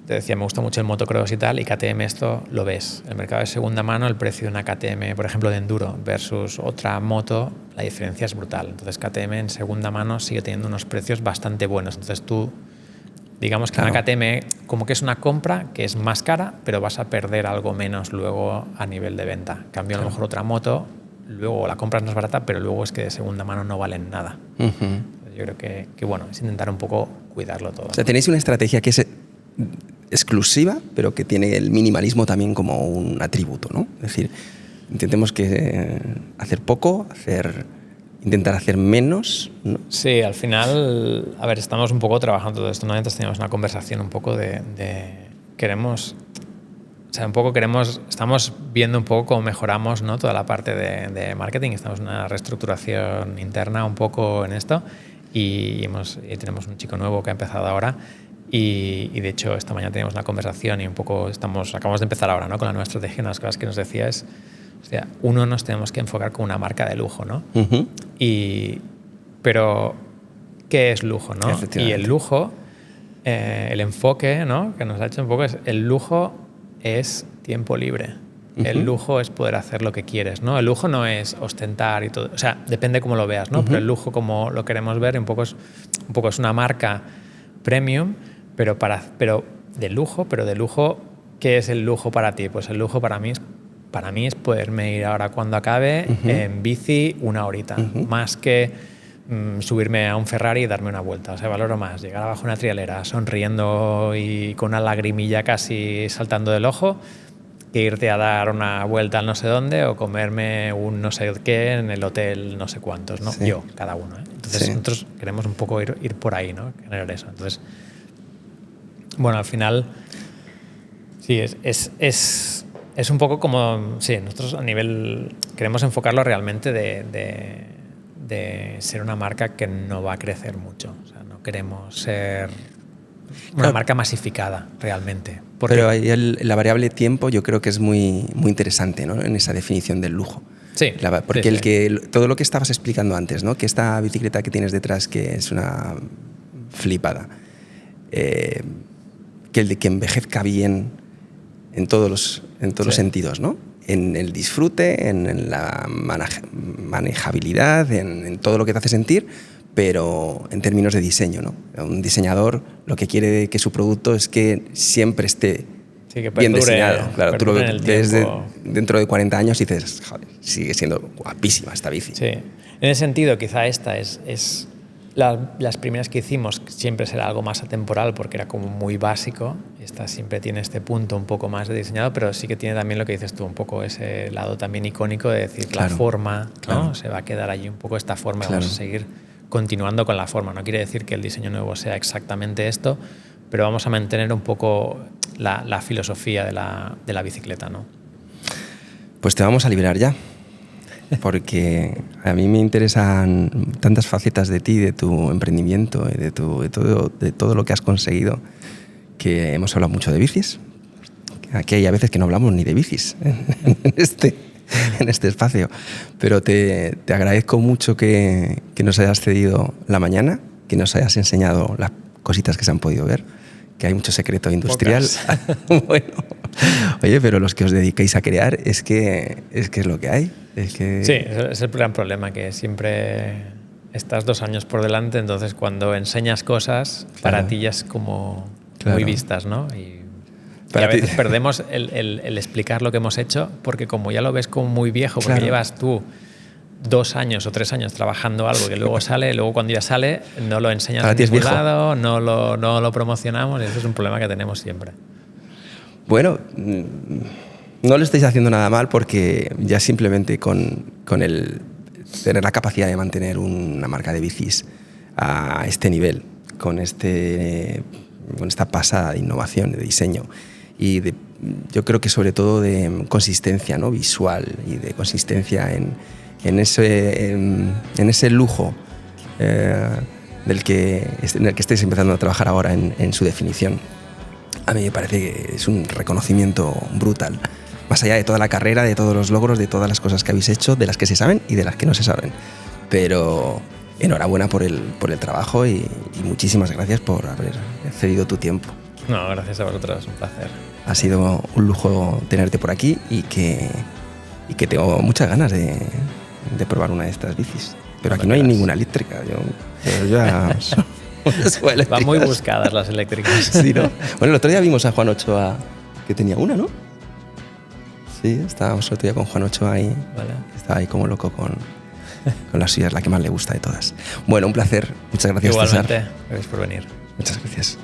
te decía, me gusta mucho el motocross y tal, y KTM esto lo ves. El mercado de segunda mano, el precio de una KTM, por ejemplo, de enduro versus otra moto, la diferencia es brutal. Entonces KTM en segunda mano sigue teniendo unos precios bastante buenos. Entonces tú, digamos que Claro. una KTM como que es una compra que es más cara, pero vas a perder algo menos luego a nivel de venta. En cambio, a lo mejor otra moto, luego la compras más barata, pero luego es que de segunda mano no valen nada. Ujú. Yo creo que bueno, es intentar un poco cuidarlo todo. O sea, tenéis una estrategia que es exclusiva, pero que tiene el minimalismo también como un atributo, ¿no? Es decir, intentemos hacer poco, intentar hacer menos, ¿no? Sí, al final, a ver, estamos un poco trabajando todo esto, ¿no? Antes teníamos una conversación un poco de queremos, o sea, un poco estamos viendo un poco cómo mejoramos, ¿no? Toda la parte de marketing, estamos en una reestructuración interna un poco en esto y tenemos un chico nuevo que ha empezado ahora y de hecho esta mañana teníamos una conversación y un poco acabamos de empezar ahora, ¿no? Con la nueva estrategia. Una de las cosas que nos decía es, hostia, nos tenemos que enfocar como una marca de lujo, ¿no? Uh-huh. Pero, ¿qué es lujo, no? Y el lujo, el enfoque, ¿no? Que nos ha hecho un poco es, el lujo es tiempo libre. Uh-huh. El lujo es poder hacer lo que quieres, ¿no? El lujo no es ostentar y todo. O sea, depende cómo lo veas, ¿no? Uh-huh. Pero el lujo, como lo queremos ver, un poco es una marca premium, pero de lujo, ¿qué es el lujo para ti? Pues el lujo para mí es poderme ir ahora cuando acabe uh-huh. en bici una horita, uh-huh. más que subirme a un Ferrari y darme una vuelta. O sea, valoro más llegar abajo una trialera sonriendo y con una lagrimilla casi saltando del ojo que irte a dar una vuelta al no sé dónde o comerme un no sé qué en el hotel no sé cuántos, ¿no? Sí. Yo, cada uno, ¿eh? Entonces sí. Nosotros queremos un poco ir por ahí, ¿no? Generar eso. Entonces, bueno, al final sí, es un poco como, sí, nosotros a nivel, queremos enfocarlo realmente de ser una marca que no va a crecer mucho. O sea, no queremos ser una marca masificada realmente. Pero ahí la variable tiempo yo creo que es muy, muy interesante, ¿no? En esa definición del lujo. Sí. Porque sí. Todo lo que estabas explicando antes, ¿no? Que esta bicicleta que tienes detrás, que es una flipada, que envejezca bien en todos los sentidos, ¿no? En el disfrute, en la manejabilidad, en todo lo que te hace sentir, pero en términos de diseño, ¿no? Un diseñador lo que quiere que su producto es que siempre esté bien diseñado. Claro, tú lo ves dentro de 40 años y dices, joder, sigue siendo guapísima esta bici. Sí. En ese sentido, quizá esta es las primeras que hicimos siempre será algo más atemporal porque era como muy básico. Esta siempre tiene este punto un poco más de diseñado, pero sí que tiene también lo que dices tú, un poco ese lado también icónico de decir la forma, ¿no? Se va a quedar allí un poco esta forma, vamos a seguir continuando con la forma. No quiere decir que el diseño nuevo sea exactamente esto, pero vamos a mantener un poco la filosofía de la bicicleta, ¿no? Pues te vamos a liberar ya, porque a mí me interesan tantas facetas de ti, de tu emprendimiento y de todo lo que has conseguido, que hemos hablado mucho de bicis. Aquí hay a veces que no hablamos ni de bicis en este espacio, pero te agradezco mucho que nos hayas cedido la mañana, que nos hayas enseñado las cositas que se han podido ver, que hay mucho secreto industrial. Bueno, oye, pero los que os dedicáis a crear es que es lo que hay. Sí, es el gran problema, que siempre estás 2 años por delante, entonces cuando enseñas cosas, para ti ya es como muy vistas, ¿no? Y a veces perdemos el explicar lo que hemos hecho, porque como ya lo ves como muy viejo, porque llevas tú 2 años o 3 años trabajando algo que luego sale, luego cuando ya sale no lo enseñas en ningún lado, no lo promocionamos, y eso es un problema que tenemos siempre. Bueno, no lo estáis haciendo nada mal, porque ya simplemente con el tener la capacidad de mantener una marca de bicis a este nivel, con esta pasada de innovación, de diseño y yo creo que sobre todo de consistencia, ¿no? Visual, y de consistencia en ese lujo en el que estáis empezando a trabajar ahora en su definición. A mí me parece que es un reconocimiento brutal, más allá de toda la carrera, de todos los logros, de todas las cosas que habéis hecho, de las que se saben y de las que no se saben. Pero enhorabuena por el trabajo y muchísimas gracias por haber cedido tu tiempo. No, gracias a vosotros, un placer. Ha sido un lujo tenerte por aquí y que tengo muchas ganas de probar una de estas bicis. Pero aquí no hay ninguna eléctrica. Yo ya van muy buscadas las eléctricas. Sí, ¿no? Bueno, el otro día vimos a Juan Ochoa que tenía una, ¿no? Sí, estábamos el otro día con Juan Ochoa ahí. Vale. Estaba ahí como loco con las suyas, la que más le gusta de todas. Bueno, un placer. Muchas gracias, Igualmente, César. Gracias por venir. Muchas gracias.